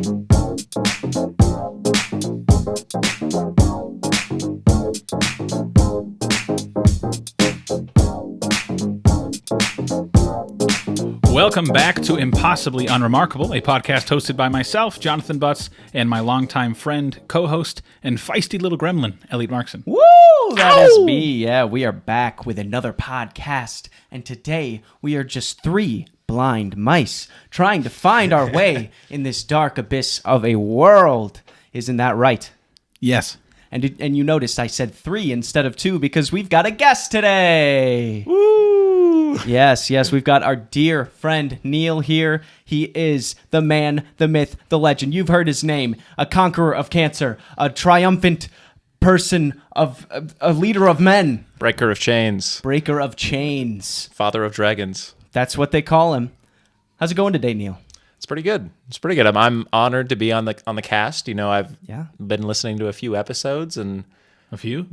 Welcome back to Impossibly Unremarkable, a podcast hosted by myself, Jonathan Butts, and my longtime friend, co-host, and feisty little gremlin, Elliot Markson. Woo! That is me. Yeah, we are back with another podcast, and today we are just three blind mice trying to find our way in this dark abyss of a world. Isn't that right? Yes. And you noticed I said three instead of two because we've got a guest today. Woo! Yes, we've got our dear friend Neil here. He is the man, the myth, the legend. You've heard his name. A conqueror of cancer, a triumphant person, of a leader of men. Breaker of chains. Breaker of chains. Father of dragons. That's what they call him. How's it going today, Neil? It's pretty good. I'm honored to be on the cast. You know, I've been listening to a few episodes and A few?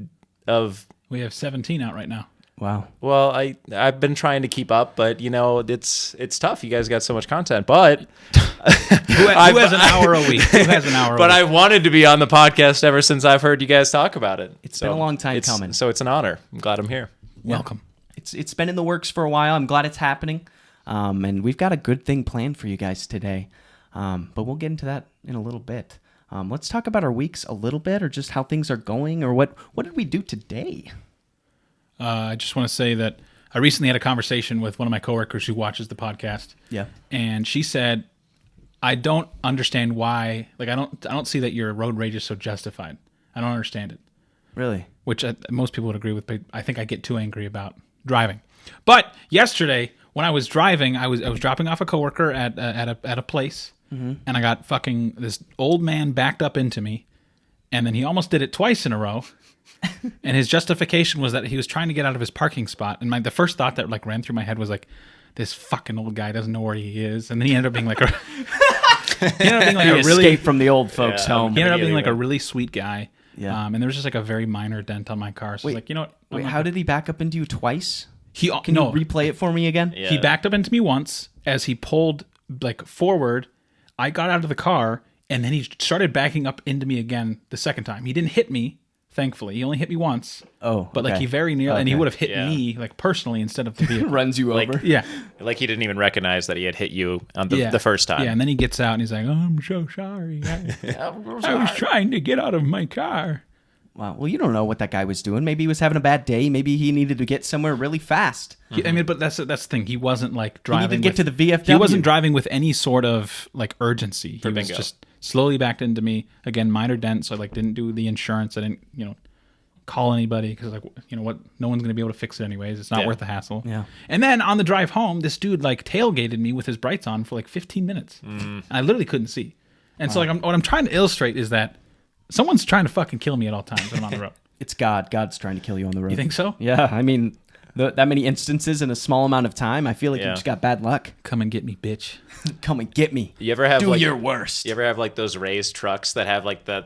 We have 17 out right now. Wow. Well, I've been trying to keep up, but you know, it's tough. You guys got so much content, but who has an hour a week? But I wanted to be on the podcast ever since I've heard you guys talk about it. It's been a long time coming. So it's an honor. I'm glad I'm here. Welcome. It's been in the works for a while. I'm glad it's happening. And we've got a good thing planned for you guys today. But we'll get into that in a little bit. Let's talk about our weeks a little bit, or just how things are going, or what did we do today? I just want to say that I recently had a conversation with one of my coworkers who watches the podcast. Yeah. And she said, I don't understand why, like I don't see that your road rage is so justified. I don't understand it. Really? Which most people would agree with, but I think I get too angry about driving. But yesterday, when I was driving, I was dropping off a coworker at a place, and I got fucking this old man backed up into me, and then he almost did it twice in a row. And his justification was that he was trying to get out of his parking spot. And the first thought that like ran through my head was like, this fucking old guy doesn't know where he is. And then he ended up being like a escape from the old folks' home. He ended up being like a really sweet guy. Yeah. And there was just like a very minor dent on my car. So I was like, you know what? How did he back up into you twice? Can you replay it for me again? Yeah. He backed up into me once as he pulled like forward. I got out of the car, and then he started backing up into me again the second time. He didn't hit me. Thankfully, he only hit me once. Oh, but like he very nearly, and he would have hit me like personally instead of the vehicle. Runs you over. Yeah, like he didn't even recognize that he had hit you on the first time. Yeah, and then he gets out and he's like, "Oh, I'm so sorry. I was trying to get out of my car." Wow. Well, you don't know what that guy was doing. Maybe he was having a bad day. Maybe he needed to get somewhere really fast. I mean, but that's the thing. He wasn't like driving. He needed to get to the VFW. He wasn't driving with any sort of like urgency. He was just slowly backed into me. Again, minor dent. So I like didn't do the insurance. I didn't, call anybody because like, what? No one's going to be able to fix it anyways. It's not worth the hassle. Yeah. And then on the drive home, this dude like tailgated me with his brights on for like 15 minutes. And I literally couldn't see. And so like what I'm trying to illustrate is that someone's trying to fucking kill me at all times when I'm on the road. It's God. God's trying to kill you on the road. You think so? Yeah. I mean, that many instances in a small amount of time, I feel like you just got bad luck. Come and get me, bitch. Come and get me. You ever have do your worst? You ever have like those raised trucks that have like the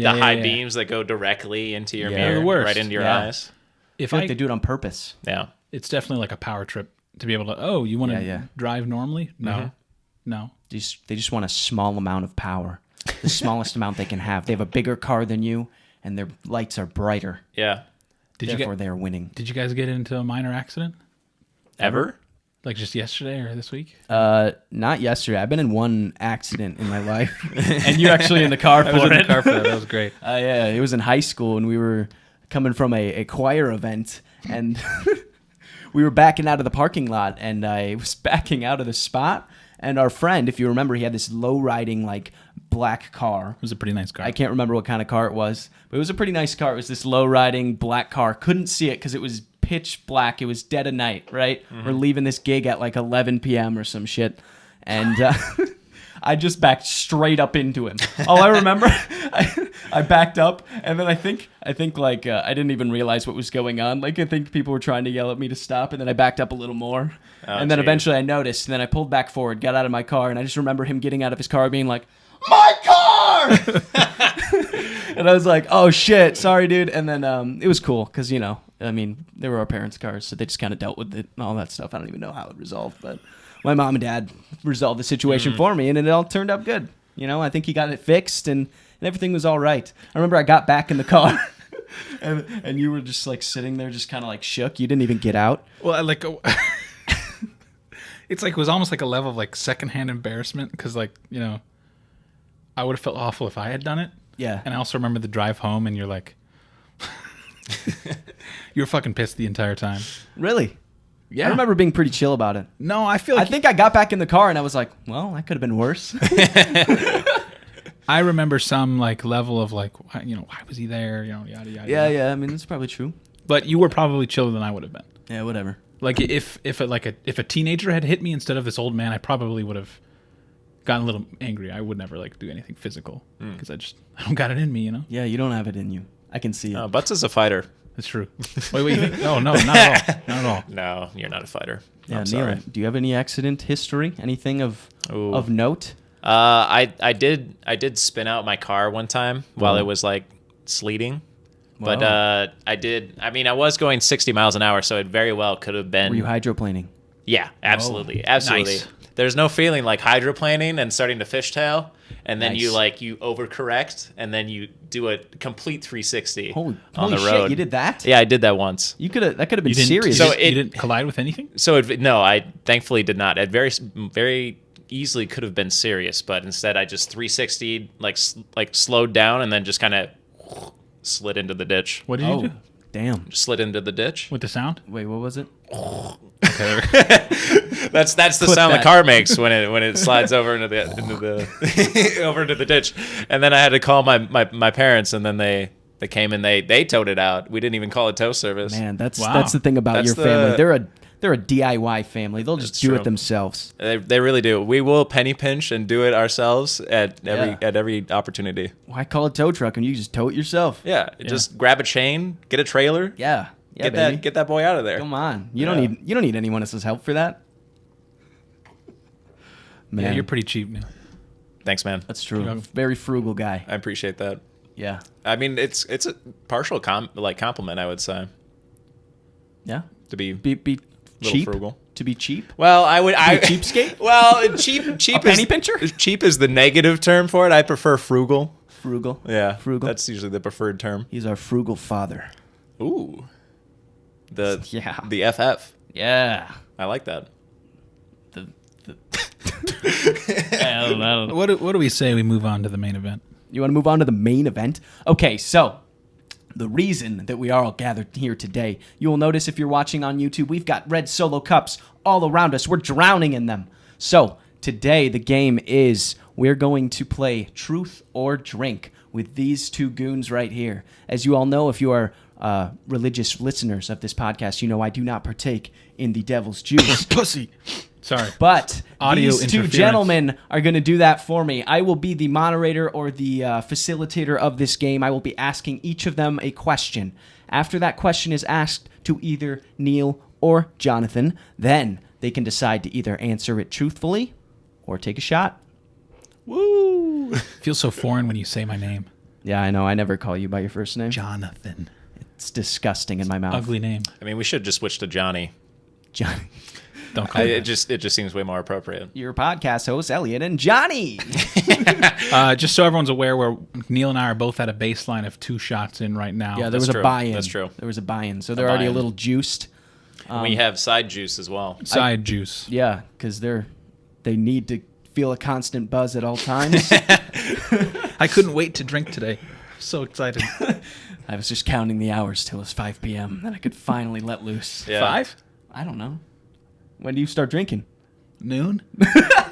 high beams that go directly into your mirror, right into your eyes? I feel like they do it on purpose. Yeah. It's definitely like a power trip to be able to, you want to drive normally? No. No. They just want a small amount of power. The smallest amount they can have. They have a bigger car than you, and their lights are brighter. Yeah. Therefore, they are winning. Did you guys get into a minor accident? Ever? Like just yesterday or this week? Not yesterday. I've been in one accident in my life, and you're actually in the car for it. I was in the car for that. That was great. Yeah, it was in high school, and we were coming from a choir event, and we were backing out of the parking lot, and I was backing out of the spot, and our friend, if you remember, he had this low-riding, like, black car. It was a pretty nice car. I can't remember what kind of car it was, but it was a pretty nice car. It was this low-riding black car. Couldn't see it because it was pitch black. It was dead of night, right? We're leaving this gig at like 11 p.m. or some shit, and I just backed straight up into him. All I remember, I backed up, and then I think like I didn't even realize what was going on. Like I think people were trying to yell at me to stop, and then I backed up a little more, and then eventually I noticed, and then I pulled back forward, got out of my car, and I just remember him getting out of his car, being like, "My car!" And I was like, "Oh shit, sorry, dude." And then it was cool because I mean, they were our parents' cars, so they just kind of dealt with it and all that stuff. I don't even know how it resolved, but my mom and dad resolved the situation for me, and it all turned out good. I think he got it fixed, and everything was all right. I remember I got back in the car, and you were just like sitting there, just kind of like shook. You didn't even get out. Well, like, it's like it was almost like a level of like secondhand embarrassment because, like, I would have felt awful if I had done it. Yeah. And I also remember the drive home, and you're like, you were fucking pissed the entire time. Really? Yeah. I remember being pretty chill about it. No, I feel like... I think I got back in the car and I was like, well, that could have been worse. I remember some like level of like, why was he there? Yada, yada. Yeah. I mean, that's probably true. But you were probably chiller than I would have been. Yeah, whatever. Like if a teenager had hit me instead of this old man, I probably would have gotten a little angry. I would never like do anything physical because I don't got it in me, Yeah, you don't have it in you. I can see it. Butts is a fighter. That's true. Wait, you think? No, not at all. Not at all. No, you're not a fighter. Yeah, I'm sorry. Neil, do you have any accident history? Anything of note? I did spin out my car one time while it was like sleeting. But I was going 60 miles an hour, so it very well could have been. Were you hydroplaning? Yeah, absolutely. Nice. There's no feeling like hydroplaning and starting to fishtail, and then Nice. you overcorrect, and then you do a complete 360 Holy on the shit, road. you did that? Yeah, I did that once. That could have been You didn't, serious. So So you didn't collide with anything? So no, I thankfully did not. It very easily could have been serious, but instead I just 360'd, like slowed down, and then just kind of slid into the ditch. What did you do? Damn. Just slid into the ditch. With the sound? Wait, what was it? Okay. That's the Clip sound that. the car makes when it slides over into the over into the ditch. And then I had to call my parents, and then they came and they towed it out. We didn't even call a tow service. Man, that's Wow. the thing about That's your family. They're a DIY family. They'll just That's do true. it themselves. They really do. We will penny pinch and do it ourselves at Yeah. every opportunity. Why call a tow truck and you just tow it yourself? Yeah, just grab a chain, get a trailer, Yeah, get baby. that boy out of there. Come on, you don't need anyone else's help for that. Man, Yeah, you're pretty cheap now. Thanks, man. that's true. Yeah. Very frugal guy. I appreciate that. Yeah, I mean, it's a partial compliment, I would say, yeah. to be Be little cheap. frugal. To be cheap. Well, I cheapskate? Well, cheap A penny pincher? Cheap is the negative term for it. I prefer frugal. Frugal. Yeah, Frugal. That's usually the preferred term. He's our frugal father. Ooh, the Yeah. FF. Yeah. I like that. What do we say we move on to the main event? You want to move on to the main event? Okay, so the reason that we are all gathered here today, you will notice if you're watching on YouTube, we've got red Solo cups all around us. We're drowning in them. So today the game is we're going to play Truth or Drink with these two goons right here. As you all know, if you are religious listeners of this podcast, you know I do not partake in the devil's juice. Pussy. Sorry. But Audio these two interference. gentlemen are going to do that for me. I will be the moderator or the facilitator of this game. I will be asking each of them a question. After that question is asked to either Neil or Jonathan, then they can decide to either answer it truthfully or take a shot. Woo! Feels so foreign when you say my name. Yeah, I know. I never call you by your first name. Jonathan. It's disgusting in my mouth. Ugly name. I mean, we should just switch to Johnny. Johnny. Don't call me It just seems way more appropriate. Your podcast hosts, Elliot and Johnny. Just so everyone's aware, where Neil and I are both at a baseline of 2 shots in right now. Yeah, there was That's a true. buy-in. That's true. There was a buy-in. So they're already a buy-in. little juiced. We have side juice as well. Side juice. Yeah, because they need to feel a constant buzz at all times. I couldn't wait to drink today. So excited. I was just counting the hours till it was 5 p.m. Then I could finally let loose. Yeah. 5? I don't know. When do you start drinking? Noon?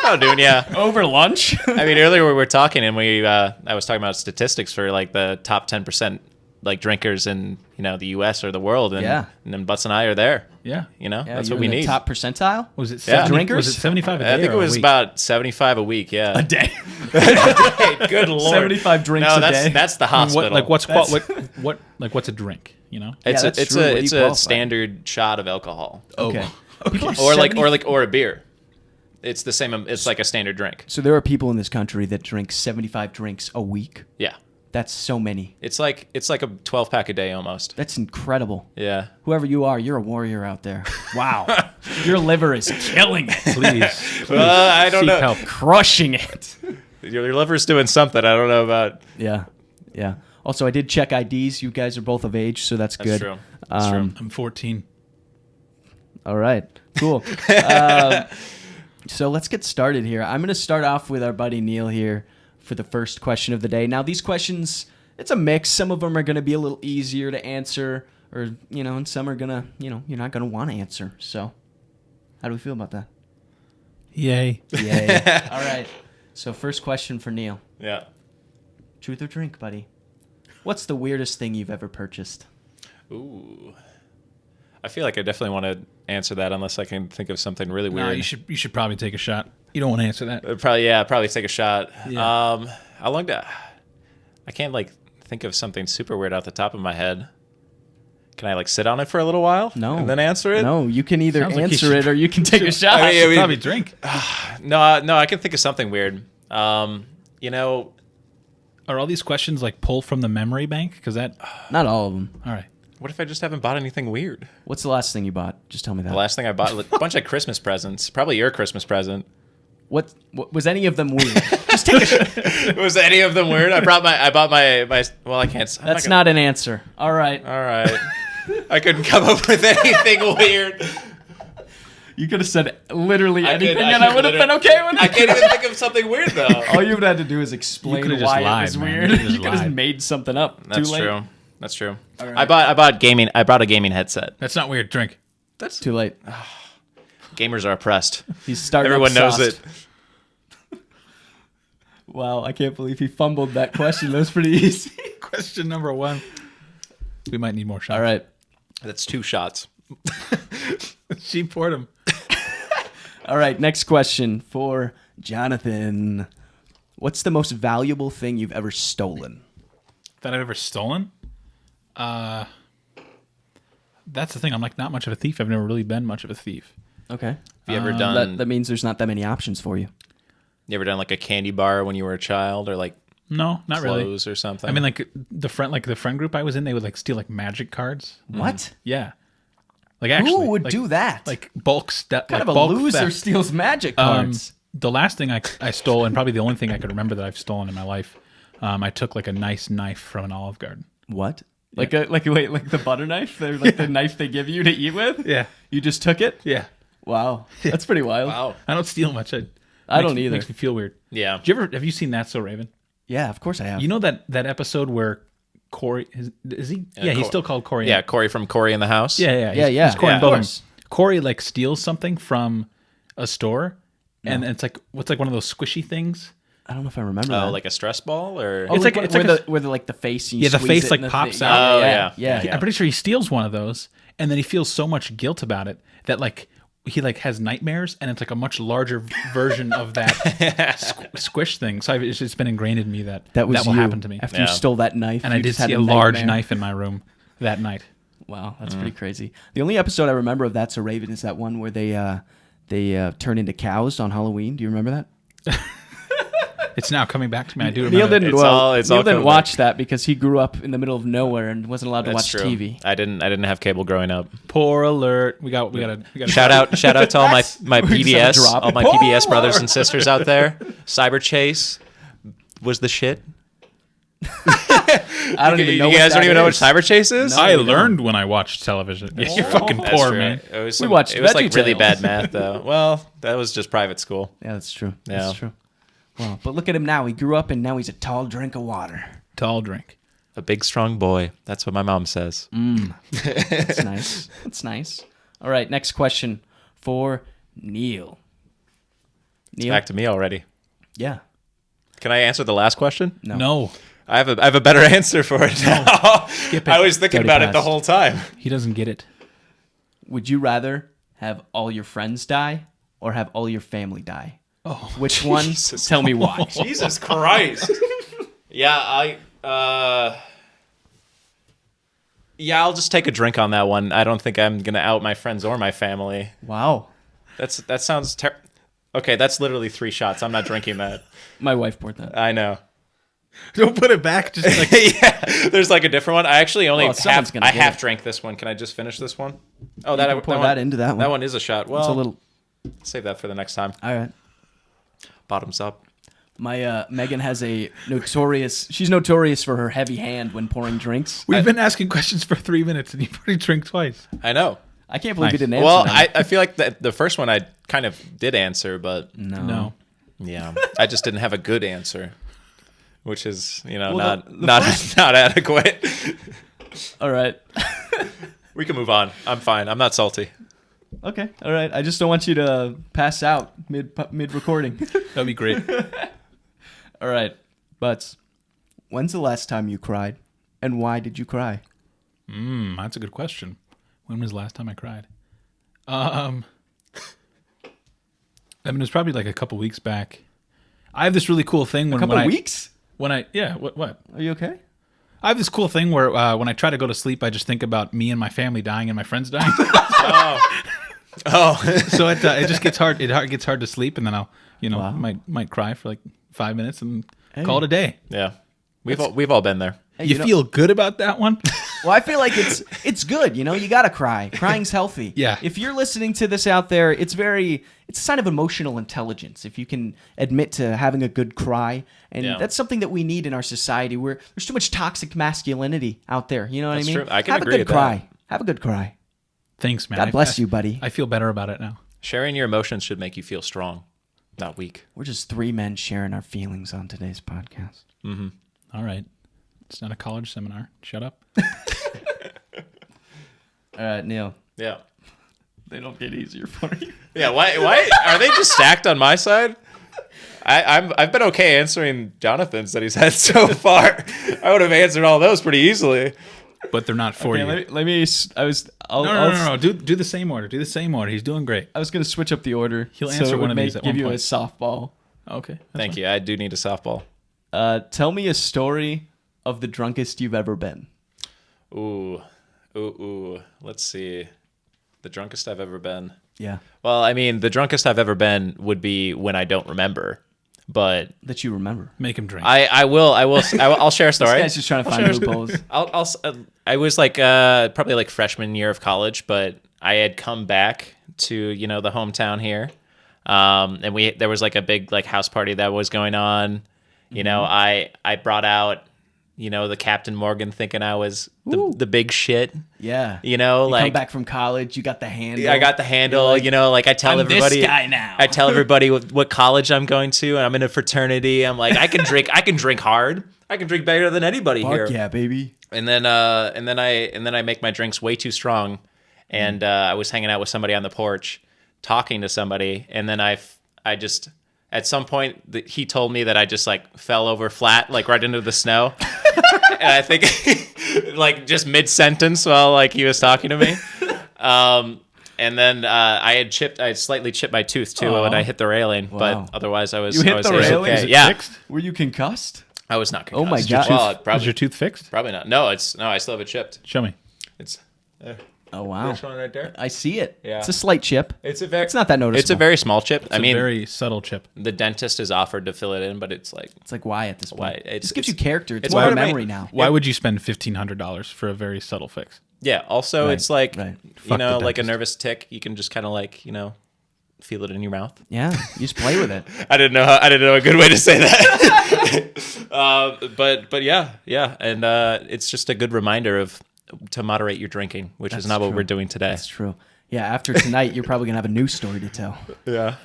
Oh, dude, yeah. Over lunch? I mean, earlier we were talking, and I was talking about statistics for like the top 10% like drinkers in the U.S. or the world, and Yeah. and then Butts and I are there. Yeah. That's you're what we in the need. top percentile? Was it Yeah. 70, Drinkers? Was it 75 a day? I think or it a was week? about 75 a week. Yeah. A day. Hey, good lord. 75 drinks no, a that's day. that's the I mean, hospital. what's a drink? You know? It's Yeah, that's it's true. What do a it's you a qualify? standard shot of alcohol, Okay. People are or 70 or a beer. It's the same. It's like a standard drink. So there are people in this country that drink 75 drinks a week. Yeah. That's so many. It's like a 12-pack a day almost. That's incredible. Yeah. Whoever you are, you're a warrior out there. Wow. Your liver is killing it. Please. I don't Seek know. help. Crushing it. Your liver's doing something. I don't know about. Yeah. Yeah. Also, I did check IDs. You guys are both of age, so that's good. That's true. That's true. I'm 14. All right. Cool. So let's get started here. I'm going to start off with our buddy Neil here for the first question of the day. Now, these questions, it's a mix. Some of them are going to be a little easier to answer, or, and some are going to, you're not going to want to answer. So how do we feel about that? Yay. Yay. All right. So first question for Neil. Yeah. Truth or drink, buddy? What's the weirdest thing you've ever purchased? Ooh. I feel like I definitely want to answer that unless I can think of something really weird. No, you should probably take a shot. You don't want to answer that. Probably take a shot. Yeah. How long I can't think of something super weird off the top of my head. Can I sit on it for a little while? No. And then answer it? No, you can either Sounds like you answer should- it or you can take a shot. I mean, Probably drink. No, I can think of something weird. Are all these questions pulled from the memory bank? Because that. Not all of them. All right. What if I just haven't bought anything weird? What's the last thing you bought? Just tell me that. The last thing I bought, a bunch of Christmas presents. Probably your Christmas present. What was any of them weird? Just take a shot. Was any of them weird? I bought my. Well, I can't. That's not an answer. All right. All right. I couldn't come up with anything weird. You could have said literally anything, I and I could would have been okay with it. I can't even think of something weird though. All you would have to do is You explain could've just why lied, it was man. weird. You could've You could have lied. made something up. That's Too late. true. That's true. All right. I bought gaming. I brought a gaming headset. That's not weird. Drink. That's Too late. Gamers are oppressed. He's starting. Everyone knows sauced. it. Wow, I can't believe he fumbled that question. That was pretty easy. Question number 1. We might need more shots. All right. That's 2 shots. She poured them. All right, next question for Jonathan. What's the most valuable thing you've ever stolen? That I've ever stolen? That's the thing. I'm not much of a thief. I've never really been much of a thief. Okay. Have you ever done? That means there's not that many options for you. You ever done a candy bar when you were a child, or No, not really. clothes or something? I mean, the friend group I was in, they would steal magic cards. What? Yeah. Actually, Who would do that? Bulk stuff. Kind of a loser steals magic cards. The last thing I stole, and probably the only thing I could remember that I've stolen in my life, I took a nice knife from an Olive Garden. What? Like the butter knife? They're the knife they give you to eat with? Yeah. You just took it? Yeah. Wow. That's pretty wild. wow. I don't steal much. I don't either. Makes me feel weird. Yeah. Have you seen That's So Raven? Yeah, of course I have. You know that episode where Corey is he? Yeah, he's still called Corey. Yeah, Corey from Corey in the House. Yeah. Yeah. He's Corey Yeah. in both Of of course. them. Corey steals something from a store, and it's what's one of those squishy things. I don't know if I remember Oh, that. a stress ball, or It's where the face. You the squeeze face, it and pops thing- out. Oh, Yeah. yeah. I'm pretty sure he steals one of those, and then he feels so much guilt about it that he has nightmares, and it's a much larger version of that squish thing. So it's just been ingrained in me that That will you. happen to me. After you Yeah. stole that knife. And you I did just had see a large nightmare. knife in my room that night. Wow, that's pretty crazy. The only episode I remember of That's a Raven is that one where they turn into cows on Halloween. Do you remember that? It's now coming back to me. I do remember. Neil didn't. It's all Neil coming didn't back. watch that because he grew up in the middle of nowhere and wasn't allowed to That's watch true. TV. I didn't have cable growing up. Poor alert. We got Shout out to all my we just had to PBS, drop all it. my PBS brothers and sisters out there. Cyber Chase was the shit. I don't even know. You guys what don't even know what is. Cyber Chase is? No. I learned when I watched television. Yeah, you're fucking That's poor, true. man. It was We watched It was VeggieTales. really bad math though. Well, that was just private school. Yeah, that's true. Yeah. That's true. Wow, but look at him now. He grew up and now he's a tall drink of water. Tall drink. A big strong boy. That's what my mom says. That's nice. That's nice. All right, next question for Neil. Neil. Back to me already. Yeah. Can I answer the last question? No, I have a better answer for it now. skip it. I was thinking Dirty about it the past. whole time. He doesn't get it. Would you rather have all your friends die or have all your family die? Oh, Which one? Jesus. Tell me why. Jesus Christ. Yeah, I'll just take a drink on that one. I don't think I'm gonna out my friends or my family. Wow. That sounds okay. That's literally 3 shots. I'm not drinking that. My wife poured that. I know. don't put it back. Just Yeah, there's a different one. I actually only Well, someone's gonna get half it. drank this one. Can I just finish this one? Oh, You can pour that into that one. That one is a shot. Well, It's a little. save that for the next time. All right. Bottoms up. My Megan has she's notorious for her heavy hand when pouring drinks. We've been asking questions for 3 minutes, and you've already drank twice. I know. I can't believe you Nice. didn't answer Well, that. I feel like the first one I kind of did answer, but No. yeah, I just didn't have a good answer, which is Well, not adequate. All right. We can move on. I'm fine. I'm not salty. Okay. All right. I just don't want you to pass out mid recording. That'd be great. All right. Butts, when's the last time you cried, and why did you cry? That's a good question. When was the last time I cried? I mean, it was probably like a couple weeks back. I have this really cool thing when A couple when I, weeks? When I what? Are you okay? I have this cool thing where when I try to go to sleep, I just think about me and my family dying and my friends dying. Oh, So it just gets hard. It gets hard to sleep, and then I'll Wow. might cry for like 5 minutes and call it a day. yeah. We've all been there. Hey, You feel good about that one? Well, I feel like it's good. You gotta cry. Crying's healthy. Yeah. If you're listening to this out there, it's a sign of emotional intelligence. If you can admit to having a good cry, and Yeah. that's something that we need in our society. Where there's too much toxic masculinity out there. You know what That's I mean? true. I can Have agree a good with cry. that. Have a good cry. Thanks, man. God bless you, buddy. I feel better about it now. Sharing your emotions should make you feel strong, not weak. We're just three men sharing our feelings on today's podcast. All right. It's not a college seminar. Shut up. All right, Neil. Yeah. They don't get easier for you. Yeah. Why are they just stacked on my side? I've been okay answering Jonathan's that he's had so far. I would have answered all those pretty easily. But they're not for you. Let me. No. Do the same order. Do the same order. He's doing great. I was going to switch up the order. He'll so answer it one would of these at give one you point. a softball. Okay. Thank you. I do need a softball. Tell me a story of the drunkest you've ever been. Ooh. Let's see. The drunkest I've ever been. Yeah. Well, I mean, the drunkest I've ever been would be when I don't remember. But That you remember. Make him drink. I'll share a story. This guy's just trying to find loopholes. I was like probably like freshman year of college, but I had come back to the hometown here, and there was like a big like house party that was going on. I brought out the Captain Morgan, thinking I was the big shit. Yeah. You come back from college, you got the handle. I got the handle. I tell I'm everybody. this guy now. I tell everybody what college I'm going to, and I'm in a fraternity. I'm like, I can drink. I can drink hard. I can drink better than anybody here. Fuck yeah, baby. And then I make my drinks way too strong, and I was hanging out with somebody on the porch, talking to somebody, and then I just at some point he told me that I just like fell over flat, like right into the snow, and I think like just mid sentence while like he was talking to me, and then I had slightly chipped my tooth too when I hit the railing, Wow. but otherwise I was You hit I was the it was railing? okay. Is it Yeah, Fixed? Were you concussed? I was not Oh concussed. my God. Well, Was probably your tooth fixed? probably not. No, I still have it chipped. Show me. It's there. Oh wow. This one right there. I see it. Yeah. It's a slight chip. It's It's not that noticeable. It's a very small chip. It's a very subtle chip. the dentist has offered to fill it in, but it's like It's like why at this point? Why? It It's- just gives you it's- character. It's it's more part of of my- memory now. Why would you spend $1,500 for a very subtle fix? yeah. Also, Right, it's like right. Fuck the like a dentist. nervous tick. You can just kind of like feel it in your mouth. Yeah, you just play with it. I didn't know a good way to say that. But yeah, and it's just a good reminder to moderate your drinking, which is That's not what true. we're doing today. That's true. Yeah, after tonight, you're probably gonna have a new story to tell. Yeah.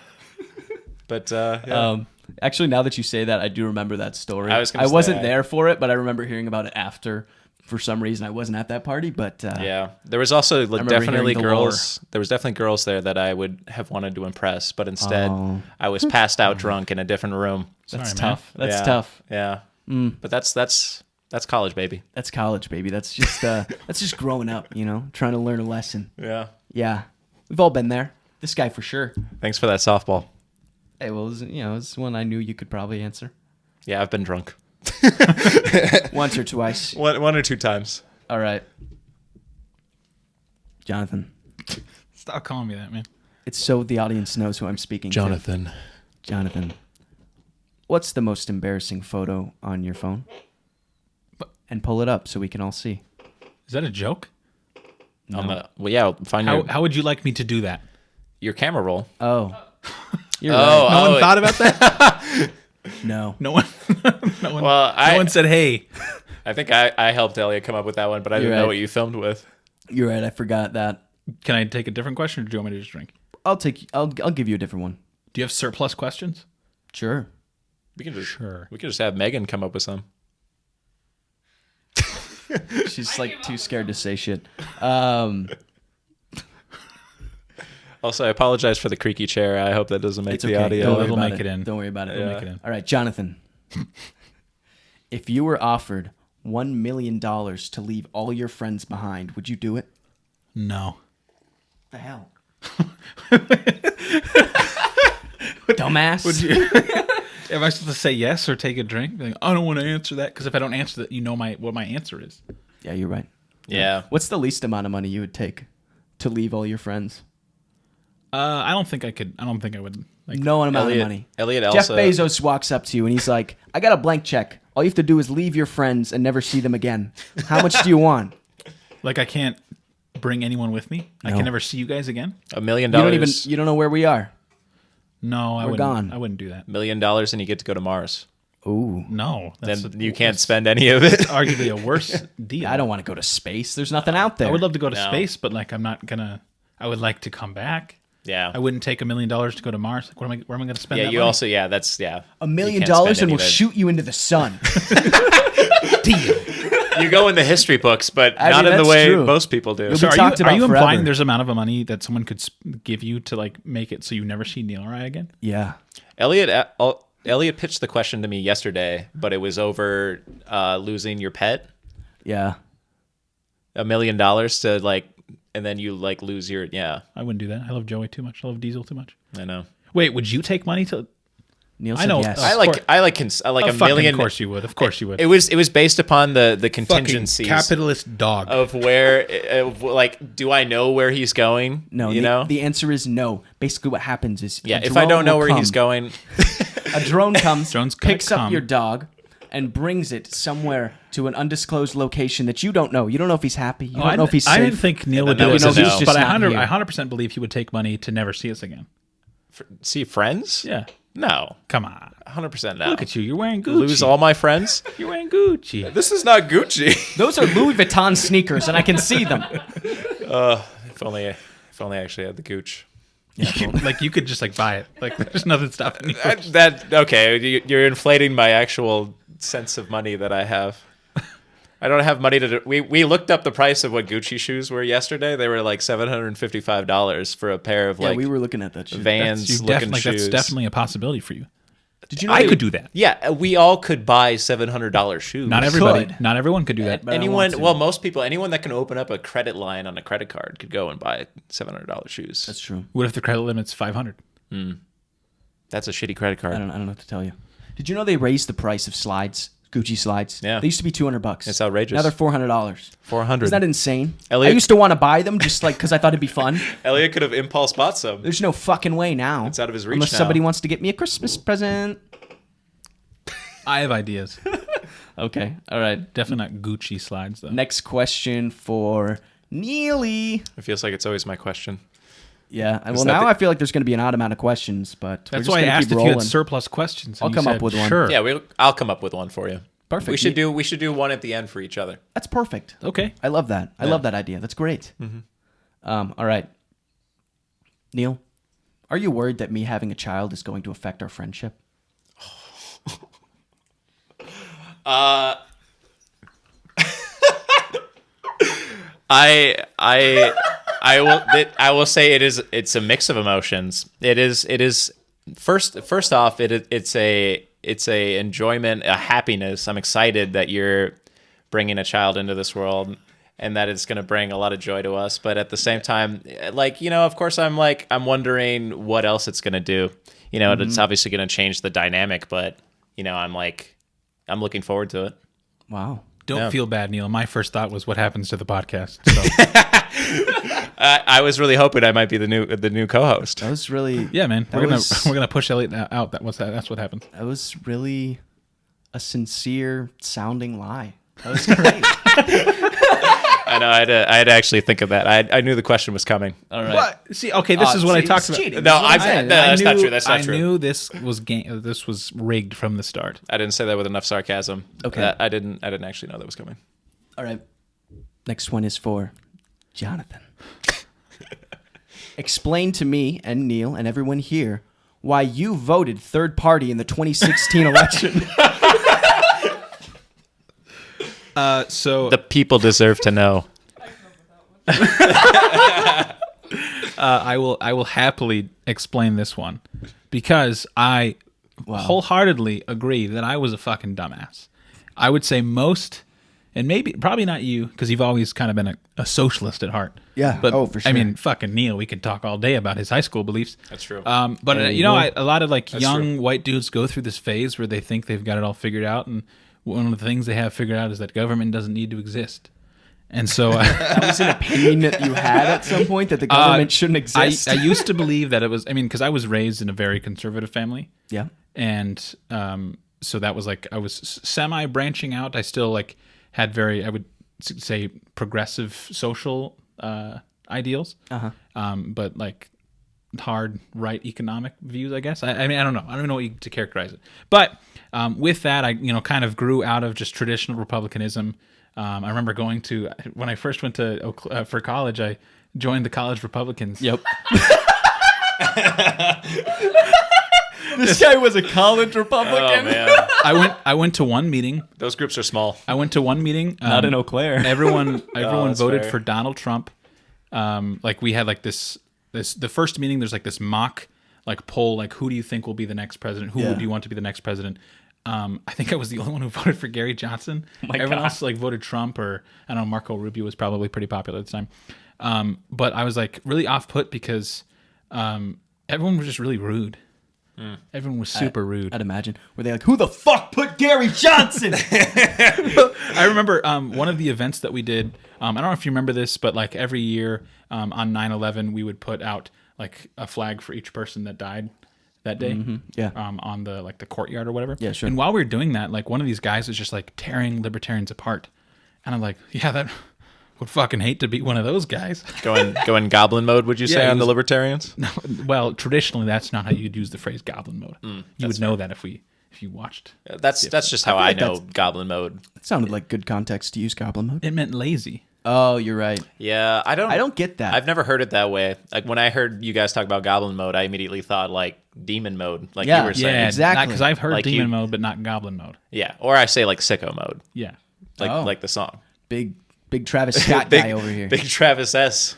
But yeah. Actually, now that you say that, I do remember that story. I was gonna say, wasn't there for it, but I remember hearing about it after. For some reason, I wasn't at that party, but yeah, there was also like, remember definitely hearing the lore. girls. There was definitely girls there that I would have wanted to impress, but instead Oh. I was passed out drunk in a different room. that's Sorry, man. tough. That's Yeah, tough. Yeah, but that's college, baby. That's college, baby. That's just growing up, trying to learn a lesson. Yeah. Yeah, we've all been there. This guy for sure. Thanks for that softball. Hey, well, it's one I knew you could probably answer Yeah, I've been drunk once or twice. one or two times. All right, Jonathan. Stop calling me that, man. It's so the audience knows who I'm speaking to. Jonathan, what's the most embarrassing photo on your phone? And pull it up so we can all see. Is that a joke? Well, yeah, find How would you like me to do that? your camera roll. Oh, you're No right. one thought about that? No. No one. no one. Well, no one said hey. I think I helped Elliot come up with that one, but I didn't know what you filmed with. You're right. I forgot that. Can I take a different question, or do you want me to just drink? I'll give you a different one. Do you have surplus questions? Sure. We can just Sure. We can just have Megan come up with some. She's like too scared to say shit. Also, I apologize for the creaky chair. I hope that doesn't make It's the okay. audio. Don't worry It'll about make it in. Don't worry about it. It'll make it in. All right, Jonathan. If you were offered $1 million to leave all your friends behind, would you do it? No. The hell? Dumbass. Would you? Am I supposed to say yes or take a drink? Like, I don't want to answer that because if I don't answer that, you know what my answer is. Yeah, you're right. Yeah. What's the least amount of money you would take to leave all your friends? I don't think I could. I don't think I would. Like, No amount of money. Elliot Jeff also. Bezos walks up to you and he's like, I got a blank check. All you have to do is leave your friends and never see them again. How much do you want? like I can't bring anyone with me. I No. can never see you guys again. $1 million. You don't know where we are. No, I We're wouldn't. gone. I wouldn't do that. $1 million and you get to go to Mars. Ooh. No, that's Then you can't spend any of it. arguably a worse deal. I don't want to go to space. There's nothing out there. I would love to go to No. space, but like I'm not gonna. I would like to come back. Yeah. I wouldn't take $1 million to go to Mars. Like, where am I going to spend? Yeah, that you money? also, yeah, that's, yeah. $1 million You can't spend and any we'll of it. shoot you into the sun. You go in the history books, but I not mean, in the that's way true. most people do. You'll So be are talked you, about are you forever. implying there's amount of a money that someone could give you to like make it so you never see Neil or I again? Yeah. Elliot pitched the question to me yesterday, but it was over losing your pet. Yeah. $1 million to like, and then you like lose your, yeah, I wouldn't do that. I love Joey too much. I love Diesel too much. I know. Wait, would you take money to? Neil I said know. yes. I like a million. Of course you would. Of course you would. It was based upon the Fucking contingencies capitalist dog. of where, like, do I know where he's going? No, you know. the answer is no. Basically, what happens is Yeah, a if I drone don't know will where he's come. going, A drone comes, Drone's gonna picks up come. your dog, and brings it somewhere to an undisclosed location that you don't know. You don't know if he's happy. You don't know if he's safe. I didn't think Neil would then do that it, was a no. but Just not here. I 100% believe he would take money to never see us again. see friends? Yeah, No, come on. 100% no. Look at you. You're wearing Gucci. Lose all my friends? You're wearing Gucci. This is not Gucci. Those are Louis Vuitton sneakers, and I can see them. If only I actually had the gooch. Like you could just like buy it. Like there's nothing stopping you. Okay, you're inflating my actual sense of money that I have. I don't have money to. We looked up the price of what Gucci shoes were yesterday. They were like $755 for a pair of Yeah, like we were looking at that shit. Vans looking shoes. That's definitely a possibility for you. Did you know I they- could do that. Yeah, we all could buy $700 shoes. Not everybody. could. Not everyone could do that. But I don't want to. Well, most people, anyone that can open up a credit line on a credit card could go and buy $700 shoes. That's true. What if the credit limit's 500? That's a shitty credit card. I don't know what to tell you. Did you know they raised the price of slides? Gucci slides. Yeah. They used to be $200. It's outrageous. Now they're $400. $400. Isn't that insane? Elliot- I used to want to buy them just like because I thought it'd be fun. Elliot could have impulse bought some. There's no fucking way now. It's out of his reach Unless now. somebody wants to get me a Christmas present. I have ideas. Okay. All right. Definitely not Gucci slides though. Next question for Neely. It feels like it's always my question. Yeah. Well, that now the- I feel like there's going to be an odd amount of questions, but we're That's just why I gonna asked keep if you had rolling. surplus questions. and I'll you come up said, with one. Sure. Yeah, I'll come up with one for you. Perfect. We should do one at the end for each other. That's perfect. Okay. I love that. I love that idea. That's great. All right. Neil, are you worried that me having a child is going to affect our friendship? I will say it's a mix of emotions. It is first off it's a enjoyment, a happiness. I'm excited that you're bringing a child into this world and that it's going to bring a lot of joy to us, but at the same time, like, you know, of course I'm wondering what else it's going to do. You know, it's obviously going to change the dynamic, but you know, I'm looking forward to it. Wow. Don't feel bad, Neil. My first thought was what happens to the podcast. So. I was really hoping I might be the new co-host. That was really Yeah, man. That We're was- gonna push Elliot out. That's what happened. that was really a sincere sounding lie. That was great. I know. I had to actually think of that. I knew the question was coming. All right. What? See, okay, this is what I talked about. Cheating. No, That's what I I'm that's saying. not true. That's not I true. knew this was rigged from the start. I didn't say that with enough sarcasm. Okay. I didn't actually know that was coming. All right. Next one is for Jonathan. Explain to me and Neil and everyone here why you voted third party in the 2016 election. So The people deserve to know. I will happily explain this one because I wholeheartedly agree that I was a fucking dumbass. I would say most, and probably not you, because you've always kind of been a socialist at heart. Yeah. But Oh, for sure. I mean, fucking Neil, we could talk all day about his high school beliefs. That's true. But Hey, you know, Will. a lot of like young true. white dudes go through this phase where they think they've got it all figured out, and one of the things they have figured out is that government doesn't need to exist. And so That was an opinion that you had at some point that the government shouldn't exist. I used to believe that it was. I mean, because I was raised in a very conservative family, yeah. and so that was like I was semi branching out. I still like had I would say progressive social ideals, but like hard right economic views, I guess. I mean, I don't know. I don't even know what to characterize it. But with that, I kind of grew out of just traditional republicanism. I remember going to when I first went to for college. I joined the college Republicans. Yep. This guy was a college Republican. Oh man, I went to one meeting. those groups are small. I went to one meeting. Not in Eau Claire. Everyone that's voted fair. for Donald Trump. Like we had like this the first meeting. There's like this mock like poll. Like who do you think will be the next president? Who Yeah. do you want to be the next president? I think I was the only one who voted for Gary Johnson. Everyone God. else like voted Trump, or I don't know. Marco Rubio was probably pretty popular at the time. But I was like really off put because everyone was just really rude. Everyone was super rude. I'd imagine. Were they like, who the fuck put Gary Johnson? I remember one of the events that we did. I don't know if you remember this, but like every year on 9/11, we would put out like a flag for each person that died that day. Yeah. On the like the courtyard or whatever. Yeah, sure. And while we were doing that, like one of these guys was just like tearing libertarians apart, and I'm like, yeah, that would fucking hate to be one of those guys. Going goblin mode, would you say, he on the was- libertarians? No, well, traditionally that's not how you'd use the phrase goblin mode. You would know that if you watched. That's just how I like know goblin mode. It sounded like good context to use goblin mode. It meant lazy. Oh, you're right. Yeah, I don't get that. I've never heard it that way. Like when I heard you guys talk about goblin mode, I immediately thought like demon mode, like Yeah, you were saying. Yeah, exactly. Because I've heard Like demon you- mode, but not goblin mode. Yeah, or I say like sicko mode, Yeah. like the song. Big Travis Scott guy over here. Big Travis S.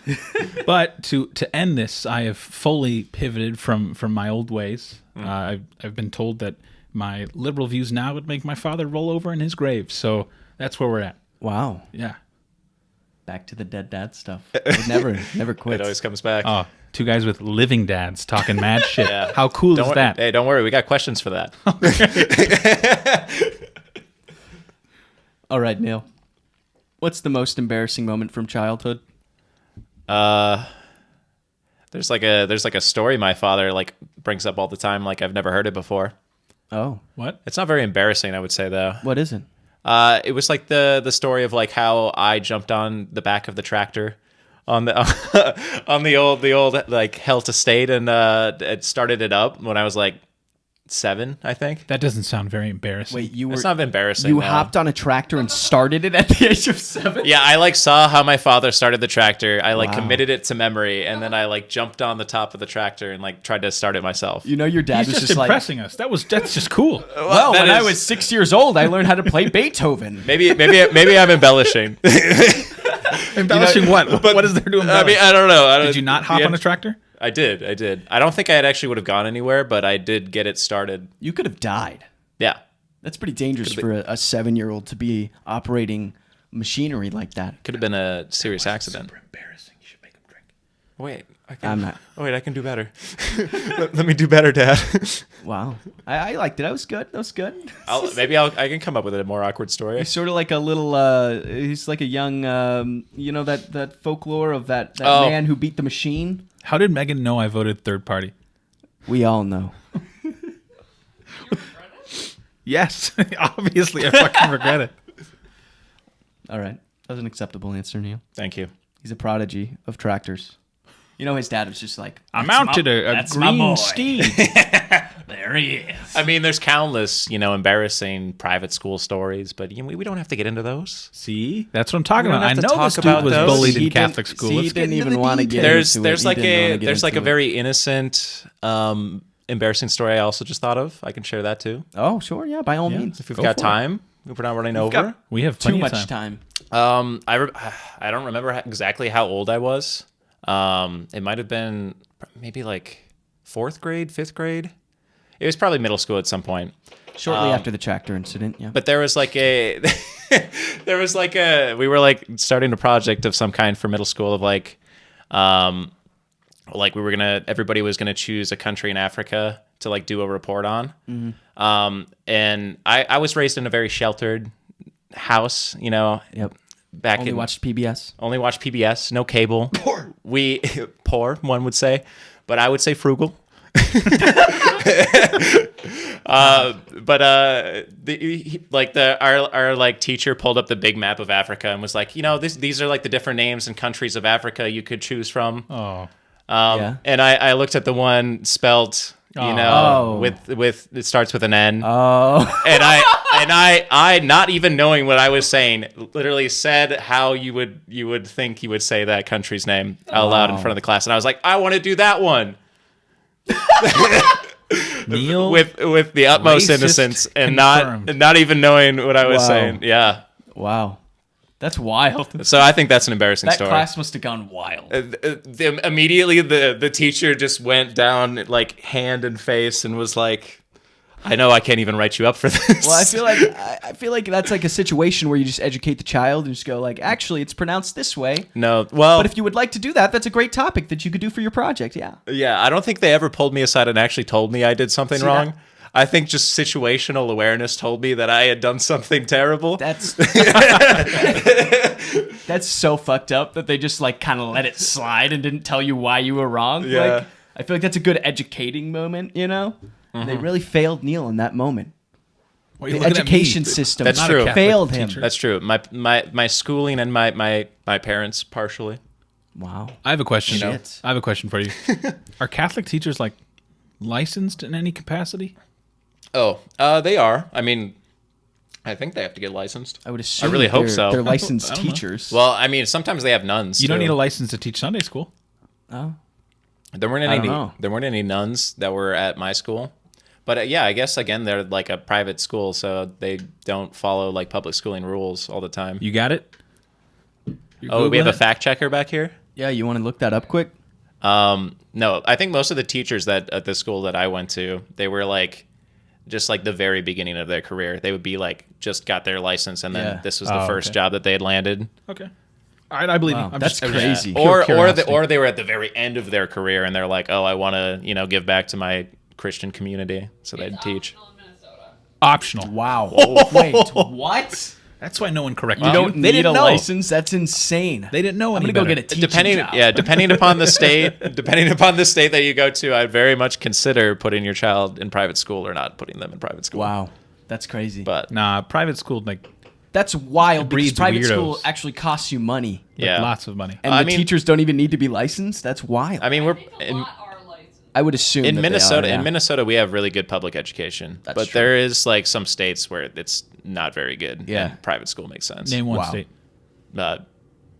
But to end this, I have fully pivoted from my old ways. I've been told that my liberal views now would make my father roll over in his grave. So that's where we're at. Wow. Yeah. Back to the dead dad stuff. It never It quits. always comes back. Oh, two guys with living dads talking mad shit. Yeah. How cool is Don't that? Hey, don't worry, we got questions for that. All right, Neil. What's the most embarrassing moment from childhood? There's like a story my father like brings up all the time. Like I've never heard it before. Oh, What? It's not very embarrassing, I would say though. what is it? It was like the story of like how I jumped on the back of the tractor on the on the old like Heldt estate and it started it up when I was like 7, I think. That doesn't sound very embarrassing. Wait, you were It's not embarrassing. you no. hopped on a tractor and started it at the age of 7? Yeah, I like saw how my father started the tractor. I like Wow. committed it to memory, and then I like jumped on the top of the tractor and like tried to start it myself. You know your dad He's was just just like, impressing us. That's just cool. well, that when I is- was 6 years old, I learned how to play Beethoven. Maybe I'm embellishing. Embellishing what? What is there to embellish? I mean, I don't know. Did you not hop Yeah. on a tractor? I did. I don't think I actually would have gone anywhere, but I did get it started. You could have died. Yeah. That's pretty dangerous for a 7-year-old to be operating machinery like that. Could have been a serious accident. Embarrassing. You should make him drink. Wait, I'm not. Oh wait, I can do better. let me do better, Dad. Wow. I liked it. That was good. That was good. I can come up with a more awkward story. He's sort of like a little, he's like a young, you know, that folklore of that Oh. man who beat the machine? How did Megan know I voted third party? We all know. Yes. Obviously, I fucking regret it. All right. That was an acceptable answer, Neil. Thank you. He's a prodigy of tractors. You know, his dad was just like, I mounted a green steed. there he is. I mean, there's countless, embarrassing private school stories, but we don't have to get into those. See, that's what I'm talking We about. don't I have to know talk this dude about was those. bullied He in didn't- Catholic school. he Let's get didn't into even the wanna get details. into it. There's He like didn't wanna a get there's like a into it. very innocent, embarrassing story I also just thought of. I can share that too. Sure, yeah, by all means. If we've Go got for it. time, if we're not running over. We have Too plenty much of time. time. I don't remember exactly how old I was. It might have been maybe like 4th grade, 5th grade. It was probably middle school at some point. Shortly after the tractor incident, yeah. But there was like a we were like starting a project of some kind for middle school of like everybody was gonna choose a country in Africa to like do a report on. And I was raised in a very sheltered house, Yep. back Only in watched PBS. only watched PBS, no cable. We poor, one would say, but I would say frugal. Our teacher pulled up the big map of Africa and was like, these are like the different names and countries of Africa you could choose from. Oh, Yeah. And I looked at the one spelt, Oh. with it starts with an N. Oh. And I not even knowing what I was saying, literally said how you would think he would say that country's name out loud in front of the class, and I was like, I want to do that one Neil. with the utmost Racist innocence and confirmed. not even knowing what I was Wow. saying. Yeah, Wow. That's wild. so I think that's an embarrassing That story. class must have gone wild. Immediately the teacher just went down like hand and face and was like, I know I can't even write you up for this. Well, I feel like that's like a situation where you just educate the child and just go like, actually, it's pronounced this way. No, well, But if you would like to do that, that's a great topic that you could do for your project. Yeah. yeah, I don't think they ever pulled me aside and actually told me I did something See, wrong. that- I think just situational awareness told me that I had done something terrible. That's that's so fucked up that they just like kind of let it slide and didn't tell you why you were wrong. Yeah. Like, I feel like that's a good educating moment. They really failed Neil in that moment. Why are you The looking at me? education system That's Not a true. Catholic failed him. teacher. That's true. My schooling and my parents partially. Wow. I have a question. Shit. I have a question for you. Are Catholic teachers like licensed in any capacity? Oh, they are. I mean, I think they have to get licensed. I would assume. really hope they're- so. They're licensed I don't know. teachers. Well, I mean, sometimes they have nuns. You don't too. need a license to teach Sunday school. Oh. There weren't I any. don't know. There weren't any nuns that were at my school. But yeah, I guess again they're like a private school, so they don't follow like public schooling rules all the time. You got it? Oh, we have Googling a it? fact checker back here. Yeah, you want to look that up quick? No, I think most of the teachers that at the school that I went to, they were like just like the very beginning of their career. They would be like just got their license, and then Yeah. this was the first okay. job that they had landed. Okay. All right, I believe Wow, you. I'm that's just, crazy. Pure curiosity. Or they were at the very end of their career, and they're like, oh, I want to give back to my Christian community, so they'd teach. Optional. Wow. Wait, what? That's why no one corrected You you. don't They need a didn't know. license? That's insane. They didn't know I'm any gonna go better. get a teaching Depending, job. depending upon the state, that you go to, I'd very much consider putting your child in private school or not putting them in private school. Wow, that's crazy. But Nah, private school like that's wild because breeds private weirdos. school actually costs you money, yeah, lots of money. and I the mean- teachers don't even need to be licensed. That's wild. I mean, we're think a in, lot are licensed. I would assume in that they Minnesota. are, yeah. In Minnesota, we have really good public education, That's but true. there is like some states where it's not very good. Yeah. and private school makes sense. Name one Wow. state.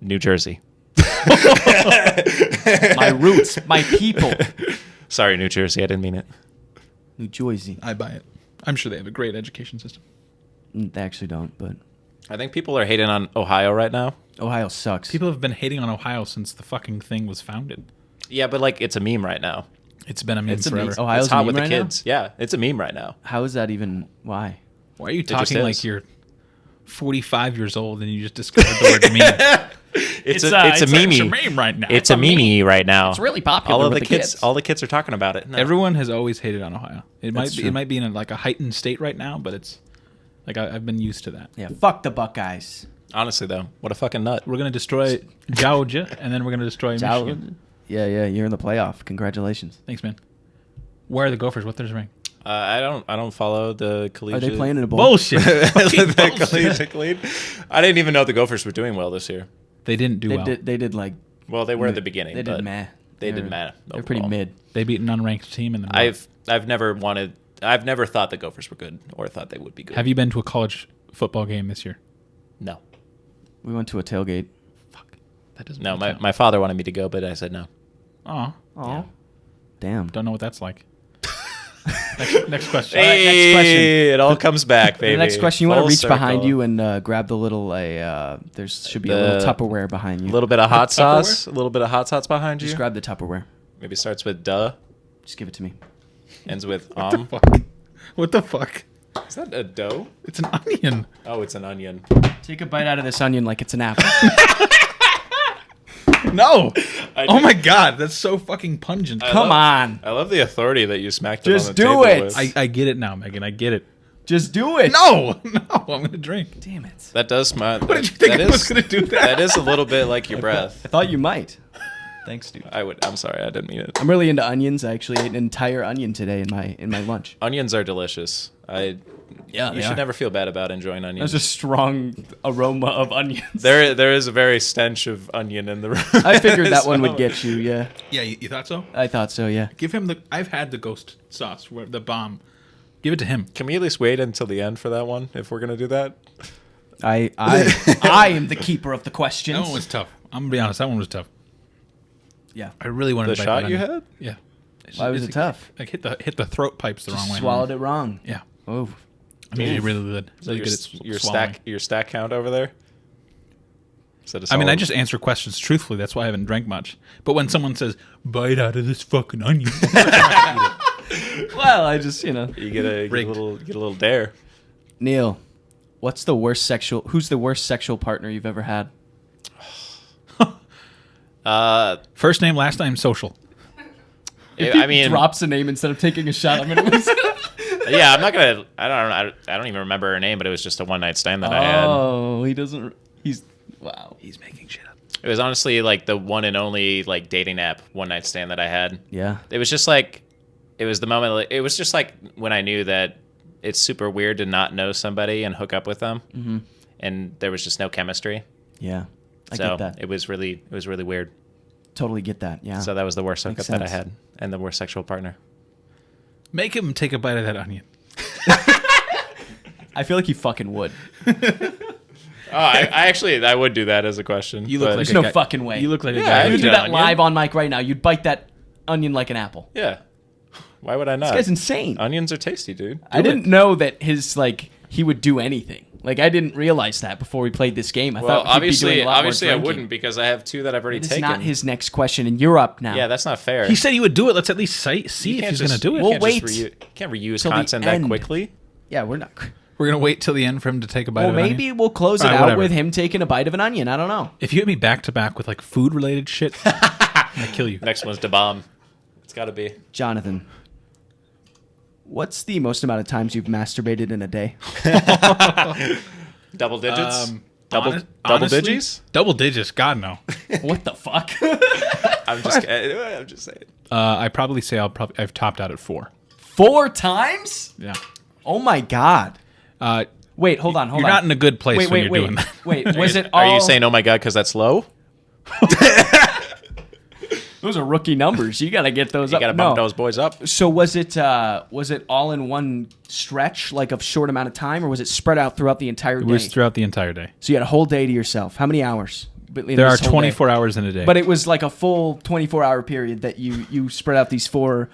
New Jersey. my roots, my people. Sorry, New Jersey. I didn't mean it. New Jersey. I buy it. I'm sure they have a great education system. They actually don't, but I think people are hating on Ohio right now. Ohio sucks. People have been hating on Ohio since the fucking thing was founded. Yeah, but like it's a meme right now. It's been a meme It's a forever. meme. Ohio's it's hot a with meme the right kids. Yeah, it's a meme right now. How is that even? Why? Why are you just talking like is. you're 45 years old and you just discovered the word meme? It's a meme right now. It's a meme right now. It's really popular All of with the the kids, kids. all the kids are talking about it. No. Everyone has always hated on Ohio. It That's might be, true. it might be in like a heightened state right now, but it's like I've been used to that. Yeah, fuck the Buckeyes. Honestly though, what a fucking nut. We're gonna destroy Georgia, and then we're gonna destroy Michigan. Yeah, you're in the playoff. Congratulations. Thanks, man. Where are the Gophers? What's their ring? I don't follow the Are collegiate. they playing in a bowl? Bullshit. the collegiate league. I didn't even know the Gophers were doing well this year. They didn't do well. They did like. Well, they were at the beginning. They but did meh. They did meh. They're pretty overall. mid. They beat an unranked team in the. I've never thought the Gophers were good or thought they would be good. Have you been to a college football game this year? No. We went to a tailgate. Fuck. That doesn't. No, count. my father wanted me to go, but I said no. Oh, Oh, damn. don't know what that's like. Next question. All right, next question. It all comes back, baby. The next question, you want to Full reach behind circle. you and grab the little, there should be a little Tupperware behind you. A little bit of hot sauce. A little bit of hot sauce behind you. Just grab the Tupperware. Maybe starts with duh, Just give it to me. ends with Fuck. What the fuck? Is that a dough? It's an onion. Oh, it's an onion. Take a bite out of this onion like it's an apple. No. I Oh do- my god, that's so fucking pungent. Come on. I love the authority that you smacked Just it on the do table it. with. I get it now, Megan. I get it. Just do it. No, I'm gonna drink. Damn it. That does smell. What did you think I was gonna do that? That is a little bit like your breath. I thought you might. Thanks, dude. I'm sorry, I didn't mean it. I'm really into onions. I actually ate an entire onion today in my lunch. Onions are delicious. Yeah, You should never feel bad about enjoying onions. There's a strong aroma of onions. There is a very stench of onion in the room. I figured that So- one would get you. Yeah, Yeah, you thought so? I thought so. Yeah. Give him the. I've had the ghost sauce, the bomb. Give it to him. Can we at least wait until the end for that one if we're gonna do that? I am the keeper of the questions. That one was tough. I'm gonna be honest. That one was tough. Yeah. I really wanted The to bite shot that you onion. had? Yeah. Why was it tough? Like hit the throat pipes the wrong way. Swallowed it wrong. Yeah. Oh. I'm usually really good. So Really your, good at your swallowing. stack count over there? Is that a I mean, I solid- just answer questions truthfully. That's why I haven't drank much. But when someone says, "Bite out of this fucking onion," Well, I just you get a Rigged. little dare. Neil, who's the worst sexual partner you've ever had? first name, last name, social. I mean, Drops a name instead of taking a shot. I'm gonna lose. yeah, I'm not gonna. I don't even remember her name, but it was just a one night stand that I had. Oh, he doesn't. He's wow. He's making shit up. It was honestly like the one and only like dating app one night stand that I had. Yeah. It was just like, it was the moment. It was just like when I knew that it's super weird to not know somebody and hook up with them, and there was just no chemistry. Yeah. I So get that. it was really weird. Totally get that. Yeah. So that was the worst hookup Makes that I sense. had, and the worst sexual partner. Make him take a bite of that onion. I feel like he fucking would. Oh, I would do that as a question. You look but- like There's a no guy- fucking way. You look like a Yeah, guy. I You who do do that that onion. live on mic right now. You'd bite that onion like an apple. yeah. Why would I not? This guy's insane. Onions are tasty, dude. I didn't know that he would do anything. Like I didn't realize that before we played this game. I Well, thought he'd be doing a lot more I drinking. wouldn't because I have two that I've already It's taken. not his next question, and you're up now. Yeah, that's not fair. He said he would do it. Let's at least see You if can't he's going to just- do it. you We'll can't just wait can't reuse till the content that end. quickly. Yeah, we're not. We're going to wait till the end for him to take a bite Well, of an maybe onion. we'll close it All right, out whatever. with him taking a bite of an onion. I don't know. If you hit me back to back with like food related shit, I'm going to kill you. Next one's to bomb. It's got to be. Jonathan, what's the most amount of times you've masturbated in a day? Double digits? Double Honestly, digits? Double digits. God, no. What the fuck? I'm just saying. I probably say I've topped out at 4. 4 times? Yeah. Oh my god. Wait, hold on. You're not in a good place when you're doing that. Wait, was it Are all... you saying, oh my God, because that's low? Those are rookie numbers. You got to get those You up. got to bump No. those boys up. So was it all in one stretch, like a short amount of time, or was it spread out throughout the entire It day? was throughout the entire day. So you had a whole day to yourself. How many hours? There are 24 hours in a day. But it was like a full 24-hour period that you spread out these 4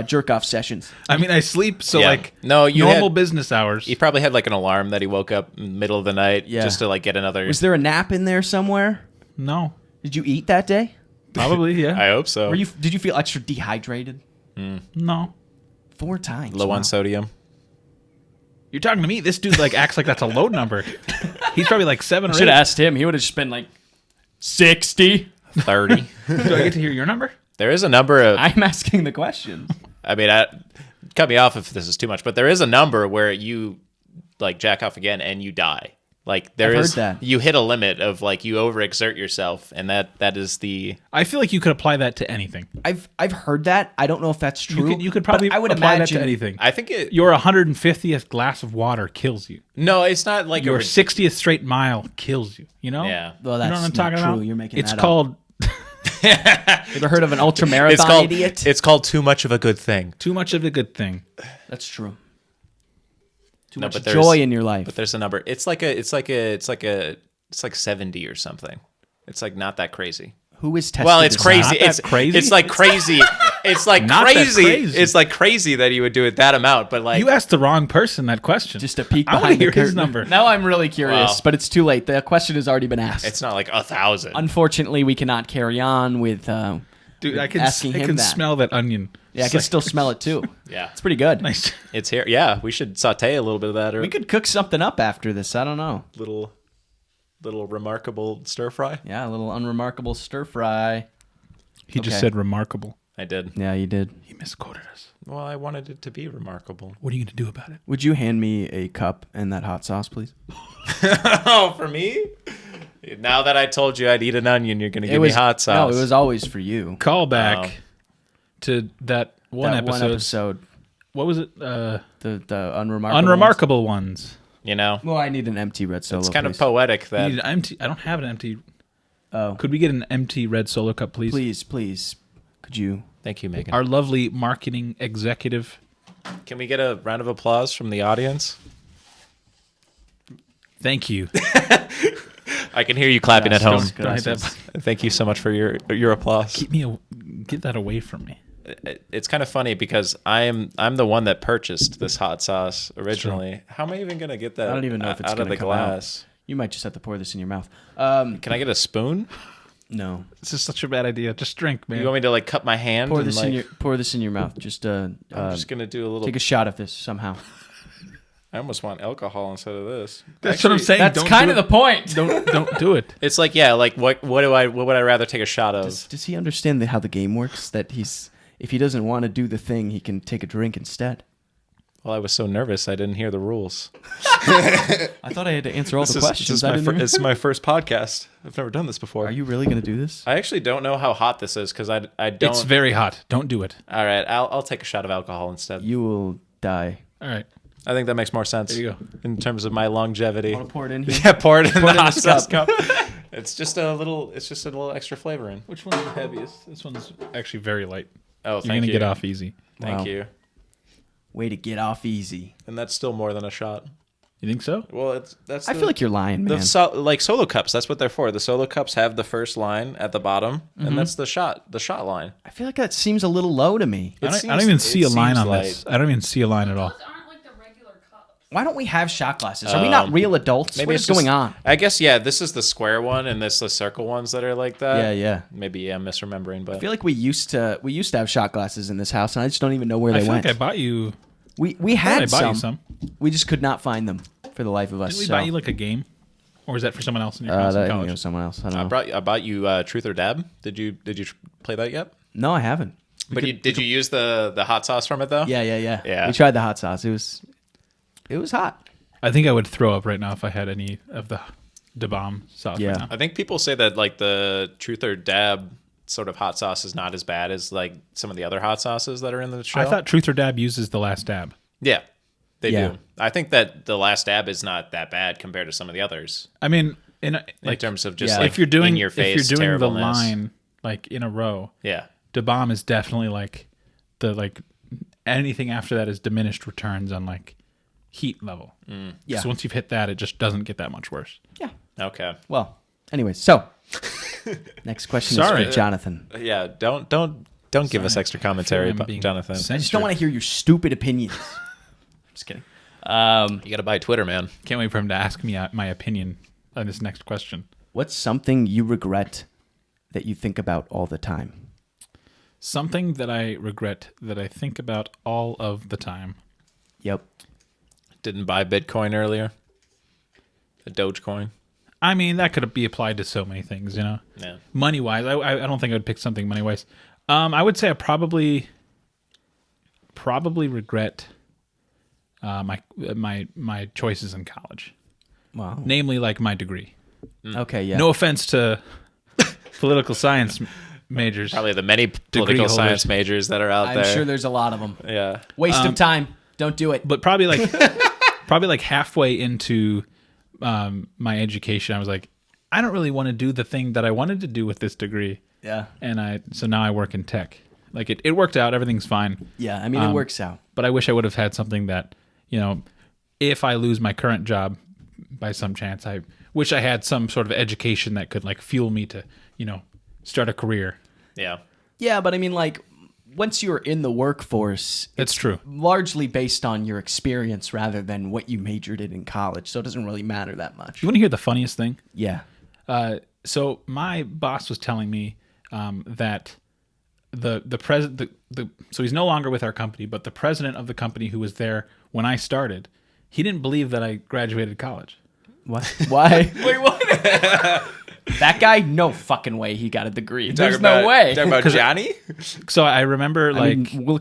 jerk-off sessions. I mean, I sleep, so Yeah. like No, you normal had- business hours. He probably had like an alarm that he woke up in the middle of the night Yeah. just to like get another. Was there a nap in there somewhere? No. Did you eat that day? Probably, yeah. I hope so. Did you feel extra dehydrated? No. 4 times. Low wow. on sodium? You're talking to me. This dude like acts like that's a low number. He's probably like 7 or 8. Should have asked him. He would have just been like 60. 30. Do I get to hear your number? There is a number of. I'm asking the questions. I mean, cut me off if this is too much, but there is a number where you like jack off again and you die. Like there I've is, heard that. you hit a limit of like you overexert yourself, and that is the. I feel like you could apply that to anything. I've heard that. I don't know if that's true. You could probably but I would apply imagine that to anything. I think it. Your 150th glass of water kills you. No, it's not like Your a. 60th straight mile kills you. You know? Yeah. Well, You that's know what I'm not talking true. about? You're making It's that up. called Ever heard of an ultra marathon It's called. idiot? It's called too much of a good thing. too much of a good thing. That's true. Too No, much but there's- joy in your life. But there's a number. It's like 70 or something. It's like not that crazy. Who is testing? Well, it's this crazy. Not that It's crazy? It's like crazy. It's like Not that crazy. crazy. It's like crazy that you would do it that amount. But like You asked the wrong person that question. Just a peek I wanna behind the hear his curtain. number. Now I'm really curious, Wow. but it's too late. The question has already been asked. it's not like 1,000. Unfortunately, we cannot carry on with. Dude, I can asking him that. smell that onion. Yeah, I can still smell it too. Yeah, It's pretty good. Nice. it's here. Yeah, we should saute a little bit of that, or We could cook something up after this. I don't know. little remarkable stir fry. Yeah, a little unremarkable stir fry. He just Okay. said remarkable. I did. Yeah, you did. He misquoted us. Well, I wanted it to be remarkable. What are you going to do about it? Would you hand me a cup and that hot sauce, please? Oh, for me? Now that I told you I'd eat an onion, you're gonna give me hot sauce. No, it was always for you. Call back Oh. to that one That episode. one episode, What was it? the unremarkable. Unremarkable ones. You know, Well, I need an empty red solo. it's kind of please. poetic You that need an empty. I don't have an empty. Oh, Could we get an empty red solo cup, please? please, could you? Thank you, Megan. Our lovely marketing executive. Can we get a round of applause from the audience? Thank you. I can hear you clapping Yes, at home. don't- Don't hit that Gracias. button. Thank you so much for your applause. Get that away from me. It's kind of funny because I'm the one that purchased this hot sauce originally. How am I even gonna get that? I don't even know if it's out of gonna the come glass. You might just have to pour this in your mouth. Can I get a spoon? No. This is such a bad idea. Just drink, man. You want me to like cut my hand? Pour and, this like, pour this in your mouth. Just I'm just gonna do a little. take a shot of this somehow. I almost want alcohol instead of this. That's what I'm saying. That's Don't kind do of the it. point. Don't do it. It's like like what would I rather take a shot of? Does he understand how the game works? That if he doesn't want to do the thing, he can take a drink instead. Well, I was so nervous I didn't hear the rules. I thought I had to answer all the questions. This is my first podcast. I've never done this before. Are you really going to do this? I actually don't know how hot this is because I don't. It's very hot. Don't do it. All right, I'll take a shot of alcohol instead. You will die. All right. I think that makes more sense. There you go. In terms of my longevity. Want to pour it in here? Yeah, pour it in the in hot this sauce cup. cup. It's just a little extra flavor in. Which one's the heaviest? This one's actually very light. Oh, You're thank gonna you. get off easy. Thank Wow. you. Way to get off easy. And that's still more than a shot. You think so? Well, that's. I feel like you're lying, man. like solo cups. That's what they're for. The solo cups have the first line at the bottom, and that's the shot line. I feel like that seems a little low to me. I It don't even see a seems line on like- this. I don't even see a line at all. Those aren't like the regular cups. Why don't we have shot glasses? Are we not real adults? What is it's just- going on? I guess this is the square one, and this the circle ones that are like that. Yeah. Maybe I'm misremembering, but I feel like we used to have shot glasses in this house, and I just don't even know where I they feel went. like I bought you. We had I bought you some. We just could not find them for the life of us. Didn't we so. buy you like a game, or was that for someone else in your house in I think it college? was someone else. I don't know. I bought you Truth or Dab. Did you play that yet? No, I haven't. Did you use the hot sauce from it though? Yeah. Yeah. We tried the hot sauce. It was hot. I think I would throw up right now if I had any of the bomb sauce. Yeah. Right now. I think people say that like the Truth or Dab sort of hot sauce is not as bad as like some of the other hot sauces that are in the show. I thought Truth or Dab uses the last dab. Yeah, they Yeah. do. I think that the last dab is not that bad compared to some of the others I mean, in terms of just yeah. like if you're doing in your face if you're doing the terribleness. line like in a row, Yeah, the bomb is definitely like anything after that is diminished returns on like heat level. Yeah. So once you've hit that, it just doesn't get that much worse. Yeah. okay. Well, anyways, so next question Sorry. is for Jonathan. Yeah, don't give us extra commentary, I'm being Jonathan. I just censored. don't want to hear your stupid opinions. Just kidding. You got to buy Twitter, man. Can't wait for him to ask me my opinion on this next question. What's something you regret that you think about all the time? Something that I regret that I think about all of the time. Yep. Didn't buy Bitcoin earlier. The Dogecoin. I mean, that could be applied to so many things, you know. Yeah. Money wise, I don't think I would pick something money wise. I would say I probably regret my choices in college. Wow. namely like my degree. Okay, yeah. No offense to political science majors. Probably the many Degree political holders. science majors that are out I'm there. sure there's a lot of them. Yeah. Waste of time. Don't do it. But probably like halfway into my education, I was like, I don't really want to do the thing that I wanted to do with this degree. Yeah. And so now I work in tech. Like it worked out. Everything's fine. Yeah, I mean, it works out. But I wish I would have had something that, if I lose my current job by some chance, I wish I had some sort of education that could like fuel me to, start a career. Yeah. Yeah, but I mean, like, once you're in the workforce, That's true. largely based on your experience rather than what you majored in college. So it doesn't really matter that much. You want to hear the funniest thing? Yeah. So my boss was telling me that the president, so he's no longer with our company, but the president of the company who was there when I started, he didn't believe that I graduated college. What? Why? Wait, what? That guy? No fucking way he got a degree. There's no way. Talking about Johnny? So I remember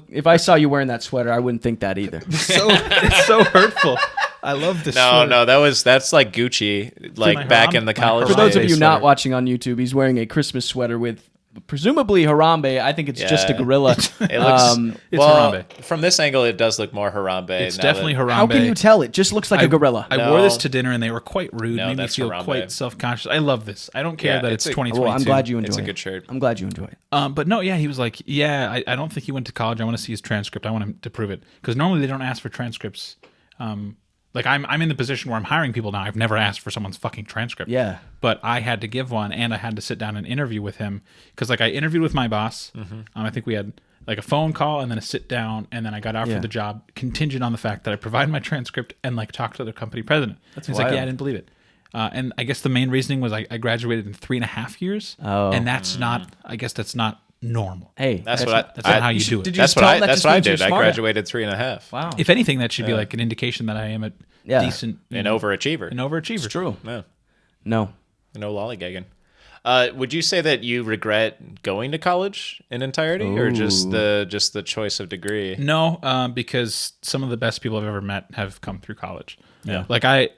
If I saw you wearing that sweater, I wouldn't think that either. it's so hurtful. I love this. No, that's like Gucci, like my back Haram- in the my college. For those of days. you not sweater. watching on YouTube, he's wearing a Christmas sweater with presumably Harambe. I think it's just a gorilla. It looks It's well, Harambe. from this angle, it does look more Harambe. It's now definitely that- Harambe. How can you tell? It just looks like a gorilla. I wore this to dinner and they were quite rude. No, made me that's feel Harambe. quite self-conscious. I love this. I don't care Yeah, that it's it's a- 2022. Well, I'm glad you enjoy It's it. a good shirt. I'm glad you enjoy it. But no, yeah, he was like, I don't think he went to college. I want to see his transcript. I want him to prove it. Because normally they don't ask for transcripts. Like I'm in the position where I'm hiring people now. I've never asked for someone's fucking transcript. Yeah. But I had to give one, and I had to sit down and interview with him. Because like I interviewed with my boss. I think we had like a phone call and then a sit down, and then I got offered Yeah. the job contingent on the fact that I provided my transcript and like talked to the company president. He's like, wild. yeah, I didn't believe it. And I guess the main reasoning was I graduated in 3.5 years. Oh. And that's not. I guess that's not normal. Hey, That's what That's not how you do it. Did you That's just what tell I. him that That's just what I means you're did. I smart? graduated 3.5. Wow. If anything, that should be like an indication that I am a Yeah. decent An overachiever. an overachiever. It's true. No, No. no lollygagging. Would you say that you regret going to college in entirety, or just the choice of degree? No, because some of the best people I've ever met have come through college. Yeah. Like I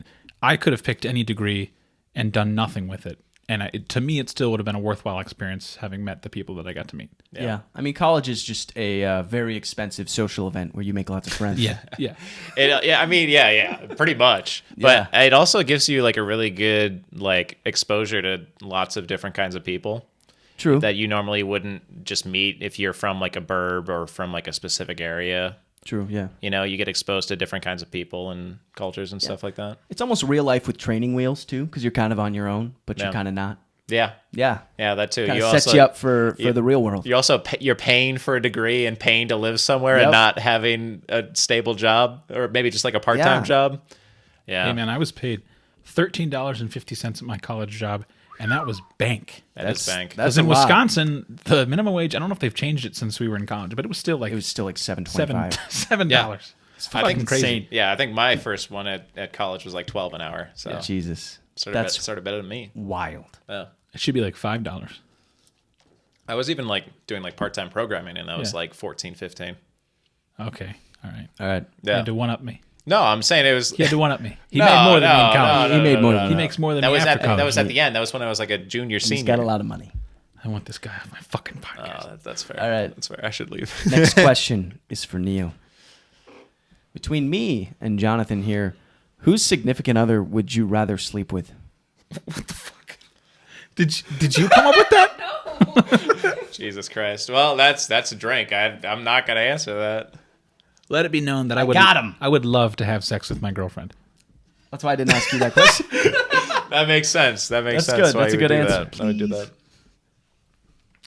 could have picked any degree and done nothing with it, and to me, it still would have been a worthwhile experience having met the people that I got to meet. Yeah. I mean, college is just a very expensive social event where you make lots of friends. Yeah. Pretty much. But it also gives you like a really good like exposure to lots of different kinds of people True. that you normally wouldn't just meet if you're from like a burb or from like a specific area. True. Yeah. You get exposed to different kinds of people and cultures and stuff like that. It's almost real life with training wheels too, because you're kind of on your own, but you're Yeah. kind of not. Yeah, Yeah. yeah, that too. Kind You of sets also- you up for the real world. You also you're paying for a degree and paying to live somewhere Yep. and not having a stable job or maybe just like a part-time Yeah. job. Yeah, Hey man, I was paid $13.50 at my college job, and that was bank. that is bank. That's Because in a lot. Wisconsin, the minimum wage, I don't know if they've changed it since we were in college, but it was still like It was still like $7.25. $7. Yeah. It's I fucking think crazy. Yeah, I think my first one at college was like 12 an hour. So Jesus. sort of better than me. Wild. Yeah. It should be like $5. I was even like doing like part-time programming, and that was Yeah. like 14, 15. Okay, all right. All right. He Yeah. had to one up me. No, I'm saying it was. He had to one up me. He No, made more than me no, in college. He made more than He you. makes more than That me was after college. that was at the end. That was when I was like a junior, He's senior. got a lot of money. I want this guy off my fucking podcast. That's fair. All right. That's fair. I should leave. Next question is for Neo. Between me and Jonathan here, whose significant other would you rather sleep with? Did you come up with that? Jesus Christ. Well, that's a drink. I'm not gonna answer that. Let it be known that I would got him. I would love to have sex with my girlfriend. That's why I didn't ask you that question. That makes sense. That makes That's sense. good. why That's a you would good do answer. that. I would do that.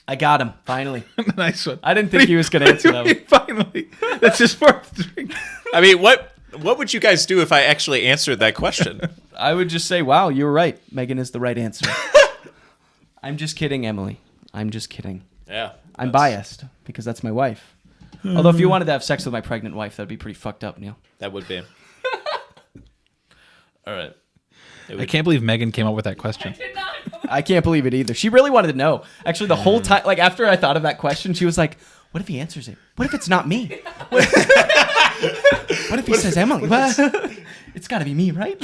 I got him, finally. Nice one. I didn't think he was going to answer that one. Finally, that's just worth the drink. I mean, what would you guys do if I actually answered that question? I would just say, wow, you were right. Megan is the right answer. I'm just kidding, Emily. I'm just kidding. Yeah. I'm biased because that's my wife. Although if you wanted to have sex with my pregnant wife, that'd be pretty fucked up, Neil. That would be. All right. I can't believe Megan came up with that question. Did not. I can't believe it either. She really wanted to know. Actually, the whole time, like after I thought of that question, she was like, what if he answers it? What if it's not me? What if he says Emily? It's got to be me, right?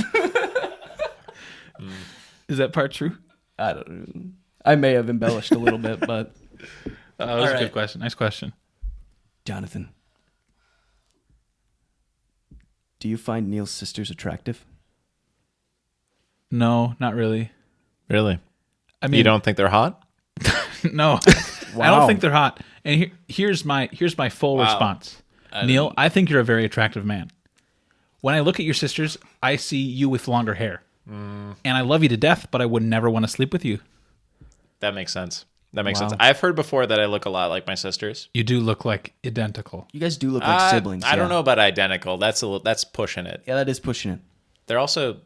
Is that part true? I don't know. I may have embellished a little bit, but That was a right. good question. Nice question. Jonathan, do you find Neil's sisters attractive? No, not really. Really? I mean, You don't think they're hot? no. I don't think they're hot. And here's my full response. Neil, I think you're a very attractive man. When I look at your sisters, I see you with longer hair. And I love you to death, but I would never want to sleep with you. That makes sense. That makes Wow. sense. I've heard before that I look a lot like my sisters. You do look like identical. You guys do look like siblings. I don't yeah. know about identical. That's pushing it. Yeah, that is pushing it. They're also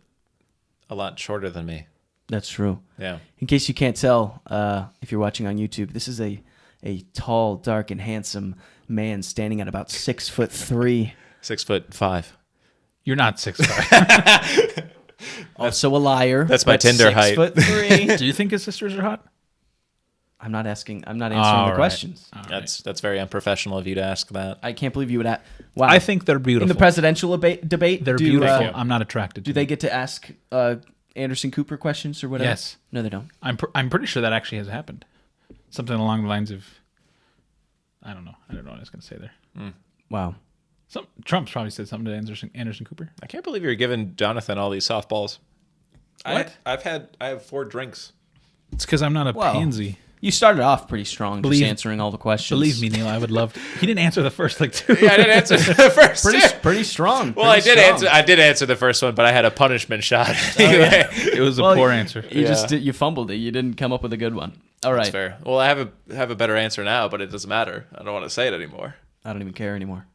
a lot shorter than me. That's true. Yeah. In case you can't tell, if you're watching on YouTube, this is a tall, dark, and handsome man standing at about 6'3". 6'5". You're not 6'5". Also a liar. That's my but Tinder height. 6'3". Do you think his sisters are hot? I'm not answering All the right. questions. All right. That's very unprofessional of you to ask that. I can't believe you would ask. Wow. I think they're beautiful. in the presidential debate, They're do, beautiful. I'm not attracted to do they them. get to ask Anderson Cooper questions or whatever? Yes. No, they don't. I'm pretty sure that actually has happened. Something along the lines of, I don't know what I was going to say there. Wow. Trump's probably said something to Anderson Cooper. I can't believe you're giving Jonathan all these softballs. What? I have 4 drinks. It's because I'm not a Well, pansy. You started off pretty strong, Believe- just answering all the questions. Believe me, Neil, I would love to. He didn't answer the first like 2. Yeah, I didn't answer the first. Pretty strong. Well, I pretty strong. I did answer the first one, but I had a punishment shot. Anyway. It was a Well, poor answer. You Yeah. you fumbled it. You didn't come up with a good one. All right. That's fair. Well, I have a better answer now, but it doesn't matter. I don't want to say it anymore. I don't even care anymore.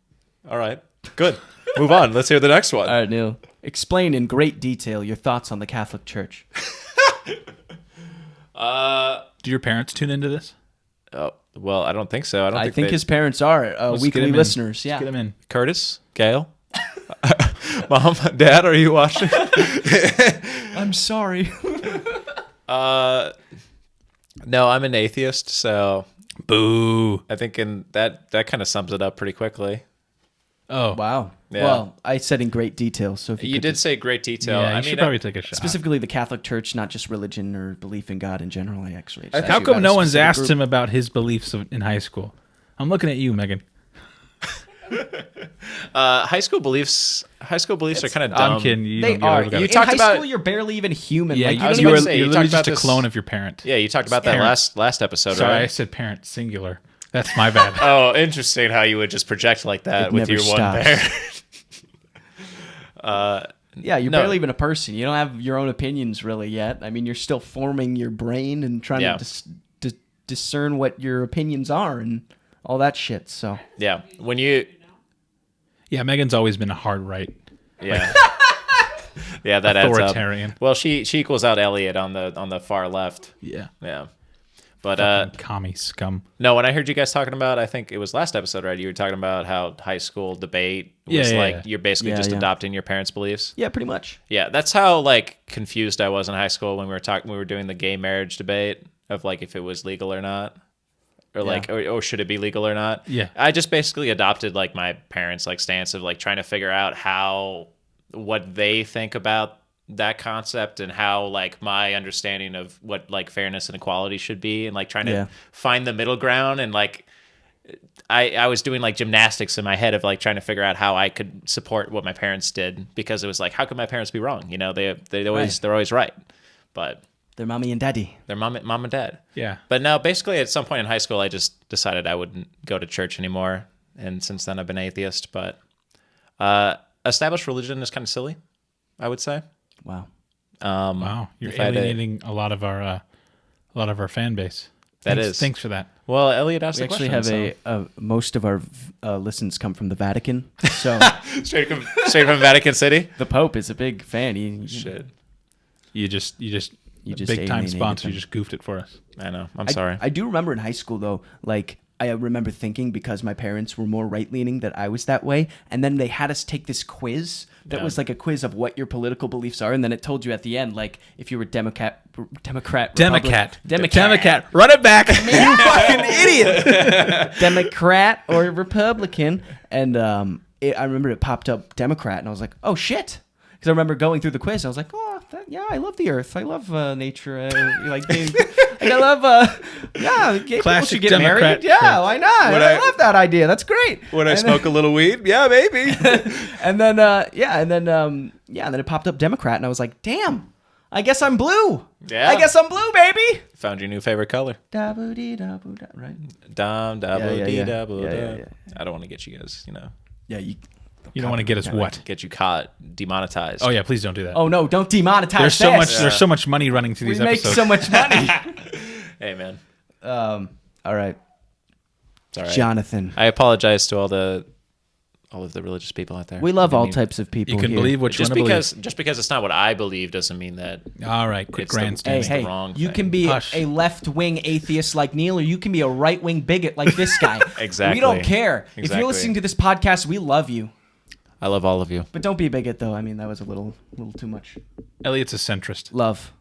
All right. Good. Move on. Let's hear the next one. All right, Neil. Explain in great detail your thoughts on the Catholic Church. Do your parents tune into this? Oh, well, I don't think so. I think think they- his parents are Let's get weekly him in. listeners. Yeah. Let's get him in. Curtis, Gail, Mom, Dad, are you watching? I'm sorry. No, I'm an atheist, so Boo. I think that kind of sums it up pretty quickly. Oh. Wow. Yeah. Well, I said in great detail. So if You could did just- say great detail. Yeah, I you should mean, probably take a shot. specifically the Catholic Church, not just religion or belief in God in general. I actually. How come no one's asked him about his beliefs in high school? I'm looking at you, Megan. high school beliefs are kind of dumb. I'm kidding. You They don't get are. it. We gotta- You, You in talked high about- school, you're barely even human. Yeah, like, you I was don't gonna even say, you're you literally talked about just a this- clone of your parent. Yeah, you talked about that Parents. last episode, Sorry, I right? said parent singular. That's my bad. Oh, interesting how you would just project like that It with never your one stops. parent. Yeah, you're No. barely even a person. You don't have your own opinions really yet. I mean, you're still forming your brain and trying Yeah. to discern what your opinions are and all that shit. So Yeah, when you Yeah, Megan's always been a hard right. yeah yeah that adds up. Authoritarian. Well, she equals out Elliot on the far left. Yeah. Yeah, but Fucking commie scum. no, when I heard you guys talking about, I think it was last episode, right? You were talking about how high school debate was Yeah, yeah, like yeah. you're basically Yeah, just yeah. adopting your parents' beliefs. yeah, pretty much. Yeah, that's how like confused I was in high school when we were doing the gay marriage debate of like if it was legal or not, or like or should it be legal or not. Yeah. I just basically adopted like my parents' like stance of like trying to figure out what they think about that concept and how like my understanding of what like fairness and equality should be, and like trying Yeah. to find the middle ground. And like I was doing like gymnastics in my head of like trying to figure out how I could support what my parents did, because it was like, how could my parents be wrong? You know, they're always right, but They're mommy and daddy. they're mom and dad. Yeah. But no, basically at some point in high school, I just decided I wouldn't go to church anymore, and since then I've been atheist. But established religion is kind of silly, I would say. Wow. Wow. You're if I had a- alienating a lot of our fan base. That Thanks, is. Thanks for that. Well, Elliot asked We the actually question. have most of our listens come from the Vatican. So straight from Vatican City. the Pope is a big fan. He, Shit, You just You just big time alienated sponsor. them. You just goofed it for us. I know. I'm sorry. I do remember in high school though, like I remember thinking, because my parents were more right leaning, that I was that way, and then they had us take this quiz that was like a quiz of what your political beliefs are, and then it told you at the end like if you were Democrat, Republic- Democrat. Democrat, Run it back. You fucking idiot. Democrat or Republican, and I remember it popped up Democrat, and I was like, oh shit, because I remember going through the quiz, and I was like, oh I love the earth. I love nature. I love gay people Classic should get Democrat married. Yeah, traits. why not? Would I I- love that idea. That's great. Would I And smoke a little weed? Yeah, maybe. And then and then it popped up Democrat, and I was like, damn. I guess I'm blue. Yeah. I guess I'm blue, baby. Found your new favorite color. Da-boo-dee-da-boo-da, right? Dum double yeah, dee yeah. double Yeah, da. yeah, yeah. I don't want to get you guys, Yeah, You don't want to get us what? get you caught, demonetized. Oh yeah, please don't do that. Oh no, don't demonetize there's so this. much. There's so much money running through We these make episodes. so much money. Hey man, All right, it's all right. Jonathan. I apologize to all of the religious people out there. We love I all mean, types of people you can here. believe what you Just want to because it's not what I believe doesn't mean that believe. All right, quit It's the- grandstanding. It's the wrong you thing. can be Hush. a left-wing atheist like Neil, or you can be a right-wing bigot like this guy. Exactly. We don't care. If Exactly. you're listening to this podcast, we love you. I love all of you. But don't be a bigot, though. I mean, that was a little too much. Elliot's a centrist. Love.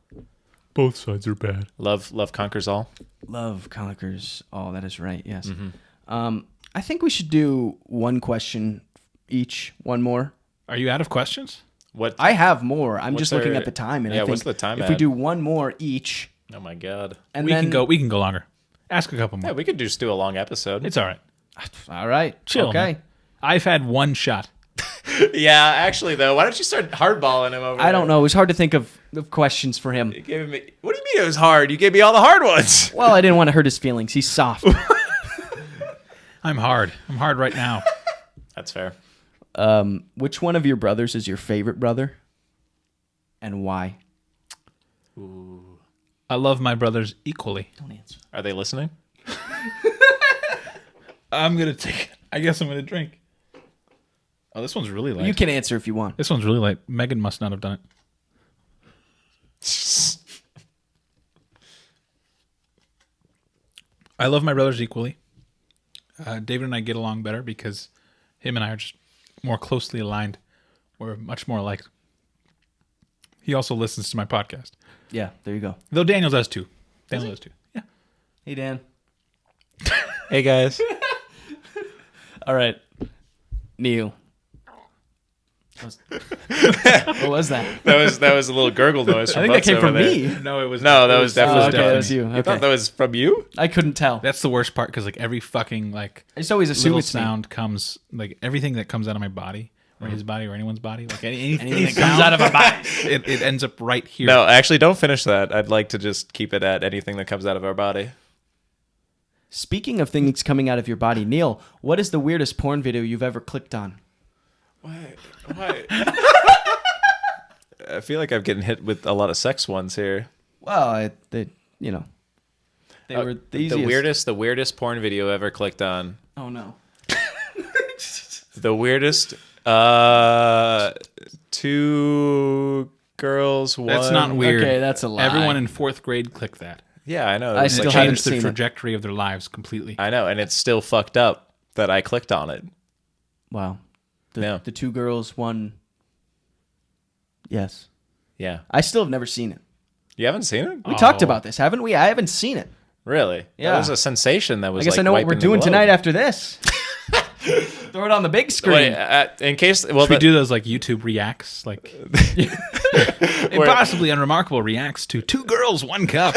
Both sides are bad. Love conquers all. Love conquers all. That is right, yes. Mm-hmm. I think we should do one question each, one more. Are you out of questions? What? I have more. I'm What's just looking there- at the time, and yeah, I think what's the time if we at? do one more each, Oh my god. and We then can go longer. Ask a couple more. Yeah, we could just do a long episode. It's all right. all right, Chill. Okay. man. I've had one shot. Yeah, actually though, why don't you start hardballing him over? I don't know. It was hard to think of questions for him. You gave me. What do you mean it was hard? You gave me all the hard ones. Well, I didn't want to hurt his feelings. He's soft. I'm hard. I'm hard right now. That's fair. Which one of your brothers is your favorite brother, and why? I love my brothers equally. Don't answer. Are they listening? I'm gonna take. I guess I'm gonna drink. Oh, this one's really light. You can answer if you want. This one's really light. Megan must not have done it. I love my brothers equally. David and I get along better because him and I are just more closely aligned. We're much more alike. He also listens to my podcast. Yeah, there you go. Though Daniel does too. Daniel does too. Yeah. Hey, Dan. Hey guys. All right, Neil. What was that? that was a little gurgle noise. I From think that Butts came over from there. me. No, it was No, that was definitely. okay, that was you. You Okay. thought that was from you? I couldn't tell. That's the worst part because like every fucking I just always assume little it's me. sound comes like everything that comes out of my body or his body or anyone's body like anything Anything that that comes out of a body. it ends up right here. No, actually, don't finish that. I'd like to just keep it at anything that comes out of our body. Speaking of things coming out of your body, Neil, what is the weirdest porn video you've ever clicked on? Why? I feel like I'm getting hit with a lot of sex ones here. Well, they were the easiest. The weirdest porn video ever clicked on. Oh no. The weirdest. Two girls. One. That's not weird. Okay, that's a lie. Everyone in 4th grade clicked that. Yeah, I know. I It's still It like- haven't changed the seen it. trajectory of their lives completely. I know, and it's still fucked up that I clicked on it. Wow. Yeah. The two girls, one. Yes. Yeah. I still have never seen it. You haven't seen it? We talked about this, haven't we? I haven't seen it. Really? Yeah. That was a sensation. That was. I guess like, I know what we're wiping the doing globe. tonight after this. Throw it on the big screen. Wait, in case. Well, Should we do those like YouTube reacts? Like Impossibly Unremarkable reacts to 2 girls, 1 cup.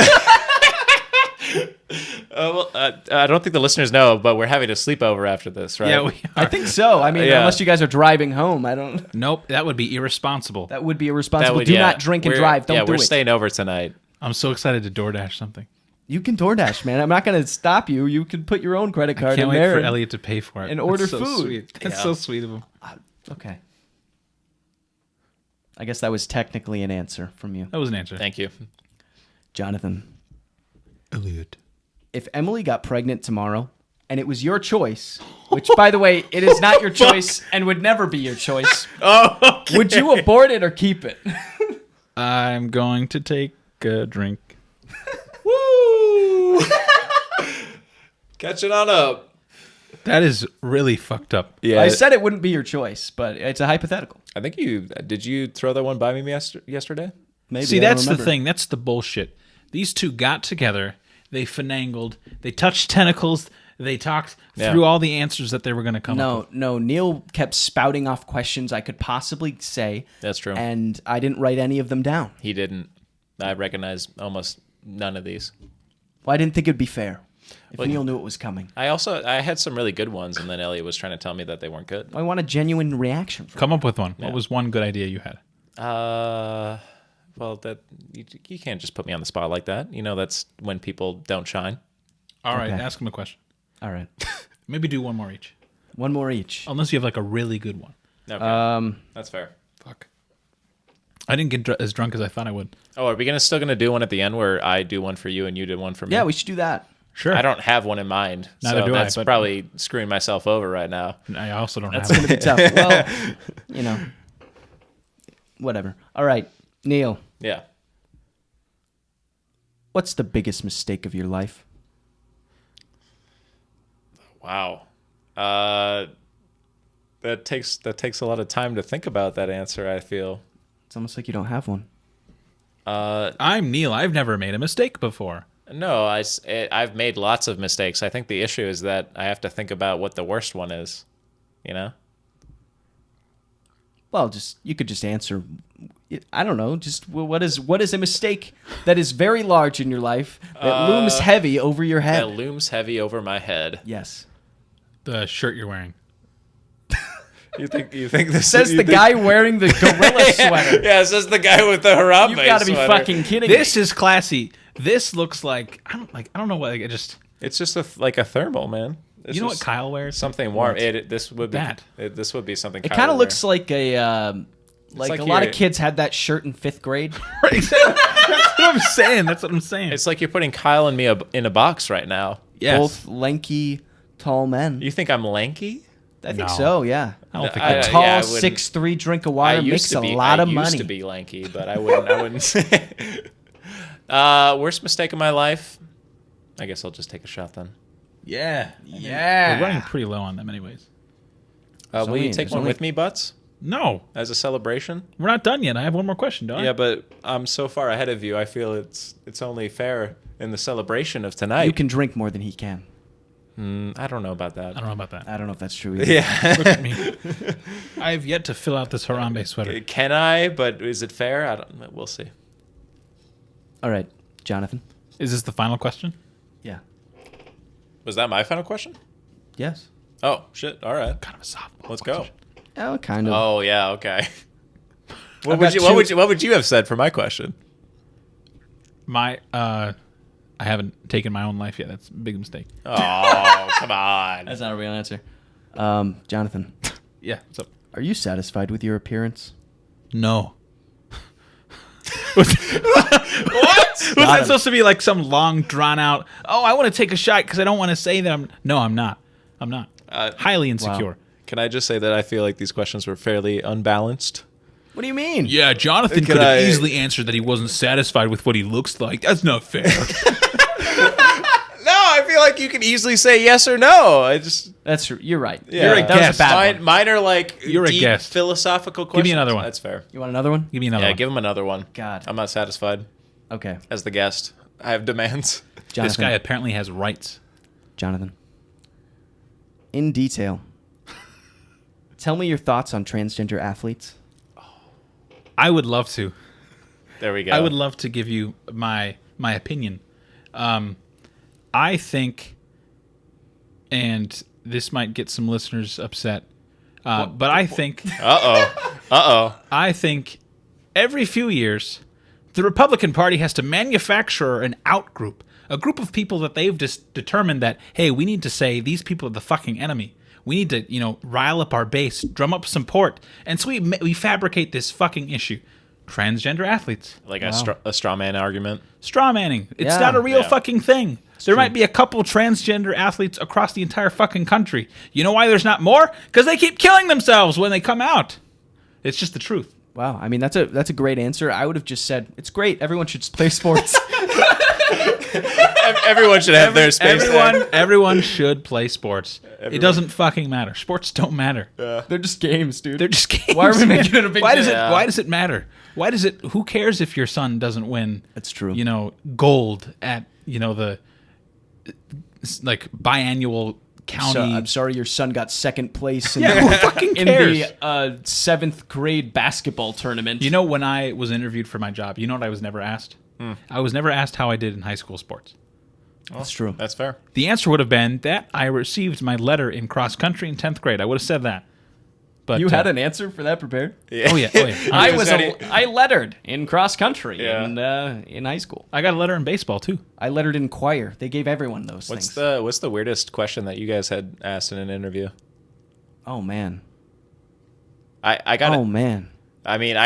I don't think the listeners know, but we're having a sleepover after this, right? Yeah, we I are. think so. I mean, Yeah. unless you guys are driving home, I don't. Nope, that would be irresponsible. That would be That irresponsible. would- Do yeah. not drink and We're- drive. Don't yeah, do we're it. staying over tonight. I'm so excited to DoorDash something. You can DoorDash, man. I'm not going to stop you. You can put your own credit card Can't in wait there. for and- Elliot to pay for it and order That's so food. Sweet. That's Yeah. so sweet of him. Okay. I guess that was technically an answer from you, That was an answer. Thank you. Jonathan. Elliot. If Emily got pregnant tomorrow and it was your choice, which, by the way, it is not your choice and would never be your choice, would you abort it or keep it? I'm going to take a drink. Woo! Catch it on up. That is really fucked up. Yeah, I said it wouldn't be your choice, but it's a hypothetical. I think did you throw that one by me yesterday? Maybe. See, I don't that's the remember. thing. That's the bullshit. These two got together. They finagled. They touched tentacles. They talked Yeah. through all the answers that they were going to come up No, with. no. Neil kept spouting off questions I could possibly say. That's true. And I didn't write any of them down. He didn't. I recognize almost none of these. Well, I didn't think it'd be fair if Well, Neil knew it was coming. I had some really good ones, and then Elliot was trying to tell me that they weren't good. I want a genuine reaction from Come up with one. Yeah. What was one good idea you had? Well, that you can't just put me on the spot like that. You know, that's when people don't shine. All right, Okay. ask him a question. All right. Maybe do one more each. One more each. Unless you have like a really good one. Okay, that's fair. Fuck. I didn't get as drunk as I thought I would. Oh, are we still gonna do one at the end where I do one for you and you did one for me? Yeah, we should do that. Sure. I don't have one in mind, Neither so do I, that's but- probably screwing myself over right now. I also don't That's have going to be tough. Well, you know, whatever. All right, Neil, Yeah. what's the biggest mistake of your life? Wow. That takes a lot of time to think about that answer, I feel. It's almost like you don't have one. I'm Neil. I've never made a mistake before. No, I've made lots of mistakes. I think the issue is that I have to think about what the worst one is, you know? Well, you could just answer. I don't know. Just what is a mistake that is very large in your life that looms heavy over your head? That looms heavy over my head. Yes. The shirt you're wearing. You think this Says the guy wearing the gorilla sweater. Yeah, it says the guy with the Harambe You've got to be sweater. fucking kidding me. This is classy. This looks like I don't know what it just. It's just like a thermal, man. It's You know what just Kyle wears? Something warm. What? This would be That. This would be something. It Kyle kind of would looks like a like a lot you're- of kids had that shirt in 5th grade. That's what I'm saying. That's what I'm saying. wear. It's like you're putting Kyle and me in a box right now. yes. Both lanky, tall men. You think I'm lanky? I think No. so. Yeah. I don't think I- A that- tall yeah, I wouldn't- 6'3" drink of water makes a lot of I money. used to be lanky, but I wouldn't say. Worst mistake of my life. I guess I'll just take a shot then. Yeah. Yeah. We're running pretty low on them, anyways. Will you take there's one only- with me, Butts, No, as a celebration? we're not done yet. I have one more question, don't I? Yeah, but I'm so far ahead of you. I feel it's only fair in the celebration of tonight. You can drink more than he can. I don't know about I that. don't know about that. I don't know if that's true either. Yeah. Look at me. I have yet to fill out this Harambe sweater. Can I? But is it fair? I don't. We'll see. All right, Jonathan. Is this the final question? Yeah. Was that my final question? Yes. Oh shit! All right, Kind of a softball. let's go. question. Oh, kind of. Oh yeah, okay. What I've would got you? two- What would you have said for my question? I haven't taken my own life yet. That's a big mistake. Oh come on. That's not a real answer. Jonathan, Yeah. What's up? are you satisfied with your appearance? No. What? Was that supposed to be like some long, drawn out? Oh, I want to take a shot because I don't want to say that I'm. No, I'm not. I'm not. Highly insecure. Can I just say that I feel like these questions were fairly unbalanced? What do you mean? Yeah, Jonathan Could could have I- easily answered that he wasn't satisfied with what he looks like. That's not fair. No, I feel like you can easily say yes or no. I just That's you're right. yeah. You're a That was guest. bad one. Mine are like You're a deep guest. philosophical Give questions. me another one. That's fair. You want another one? Give me another Yeah, one. give him another one. God. I'm not satisfied Okay. as the guest. I have demands. Jonathan. This guy apparently has rights. Jonathan. In detail. Tell me your thoughts on transgender athletes. I would love to. There we go. I would love to give you my opinion. I think, and this might get some listeners upset, but I think I think every few years the Republican Party has to manufacture an out group, a group of people that they've just determined that, hey, we need to say these people are the fucking enemy. We need to, rile up our base, drum up support. And so we fabricate this fucking issue. Transgender athletes. like a straw man argument. Straw manning. It's Yeah. not a real Yeah. fucking thing. There might be a couple transgender athletes across the entire fucking country. You know why there's not more? Because they keep killing themselves when they come out. It's just the truth. Wow. I mean, that's a great answer. I would have just said, it's great. Everyone should play sports. Everyone should have their space. Everyone should play sports. It doesn't fucking matter. Sports don't matter. They're just games, dude. They're just games. Why are we making it a big why deal? does it Yeah. Why does it matter? Why does it? Who cares if your son doesn't win? That's true. Gold at the like biannual county. So, I'm sorry your son got second place in, Yeah, who fucking in cares? the 7th grade basketball tournament. You know, when I was interviewed for my job, you know what I was never asked? I was never asked how I did in high school sports. That's true. That's fair. The answer would have been that I received my letter in cross country in 10th grade. I would have said that. But You had an answer for that prepared? Yeah. Oh yeah. I lettered in cross country Yeah. in high school. I got a letter in baseball too. I lettered in choir. They gave everyone those What's things. the weirdest question that you guys had asked in an interview? Oh man. I got Oh it. man. I mean,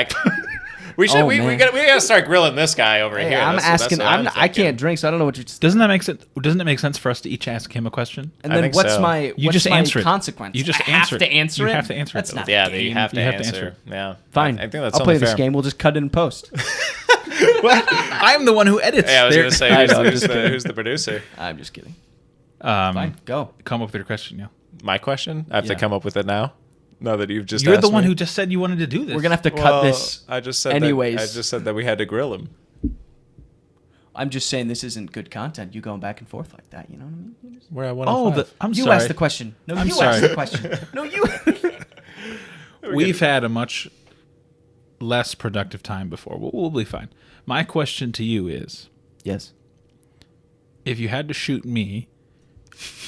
we should Oh, we man. gotta start grilling this guy over Hey, here. I'm That's asking. what I'm I thinking. can't drink, so I don't know what you're. Doesn't that make sense? Doesn't it make sense for us to each ask him a question? And I then think what's so. my You what's just my answer it. consequence? You just I answer have it. to answer You it. have to answer it, That's though. not Yeah, a you game. have to You have to answer. answer. Yeah, Fine. I think that's I'll play only this fair. game. We'll just cut it in post. I'm the one who edits. Yeah, I was There- gonna say I know, I'm who's the producer. I'm just kidding. Um, Fine. Go. Come up with your question. Yeah. My question. I have to Yeah. come up with it now. Now that you've just You're asked the one me. who just said you wanted to do this. We're gonna have to cut Well, this. I just said anyways. I just said that we had to grill him. I'm just saying this isn't good content. You going back and forth like that. You know what I mean? You just- We're at one. Oh, I'm you sorry. asked the question. No, I'm you sorry. asked the question. No, you. We've had a much less productive time before. We'll be fine. My question to you is, Yes. if you had to shoot me,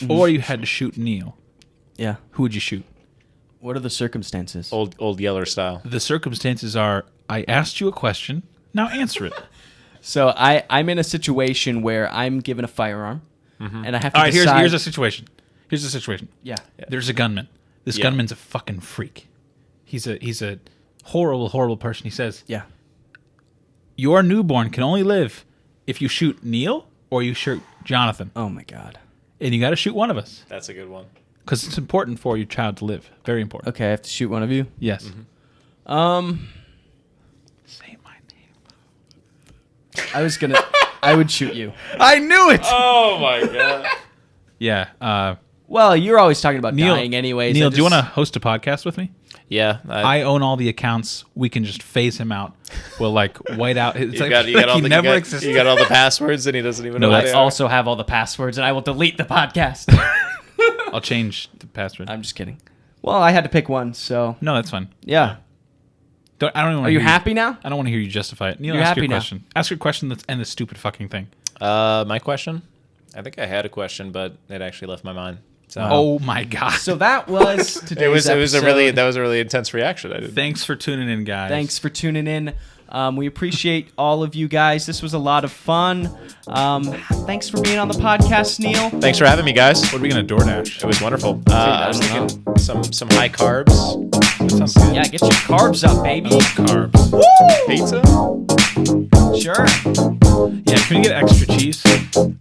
or you had to shoot Neil, Yeah. who would you shoot? What are the circumstances? old Yeller style. The circumstances are, I asked you a question, now answer it. So I'm in a situation where I'm given a firearm, and I have to All right, decide. here's a situation. Here's the situation. Yeah. There's a gunman. This Yeah. gunman's a fucking freak. He's a horrible person. He says, Yeah. your newborn can only live if you shoot Neil or you shoot Jonathan. Oh my God. And you got to shoot one of us That's a good one. because it's important for your child to live. Very important. Okay, I have to shoot one of you. Yes. Um, Say my name. I would shoot you. I knew it. Oh my god. Yeah. Well, you're always talking about Neil, dying anyways. Neil, I do you just- want to host a podcast with me? Yeah. I own all the accounts. We can just phase him out. We'll like white out. It's you like, got, you got all he the, never you got, existed. you got all the passwords and he doesn't even No, know what that's they are. also have all the passwords, and I will delete the podcast. I'll change the password. I'm just kidding. Well, I had to pick one, so No, that's fine. yeah. I don't even Are wanna you hear happy now? I don't want to hear you justify it. Neil, You're ask happy your now? question. Ask your question. Let's end this stupid fucking thing. My question? I think I had a question, but it actually left my mind. So Oh my god. So that was today's it was a really episode. intense reaction. I didn't. Thanks for tuning in, guys. Thanks for tuning in. We appreciate all of you guys. This was a lot of fun. Thanks for being on the podcast, Neil. Thanks for having me, guys. What are we gonna DoorDash? It was wonderful. I I was don't thinking some high carbs. That sounds good. Yeah, get your carbs up, baby. Carbs. Pizza? Sure. Yeah. Can we get extra cheese?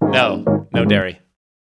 No dairy.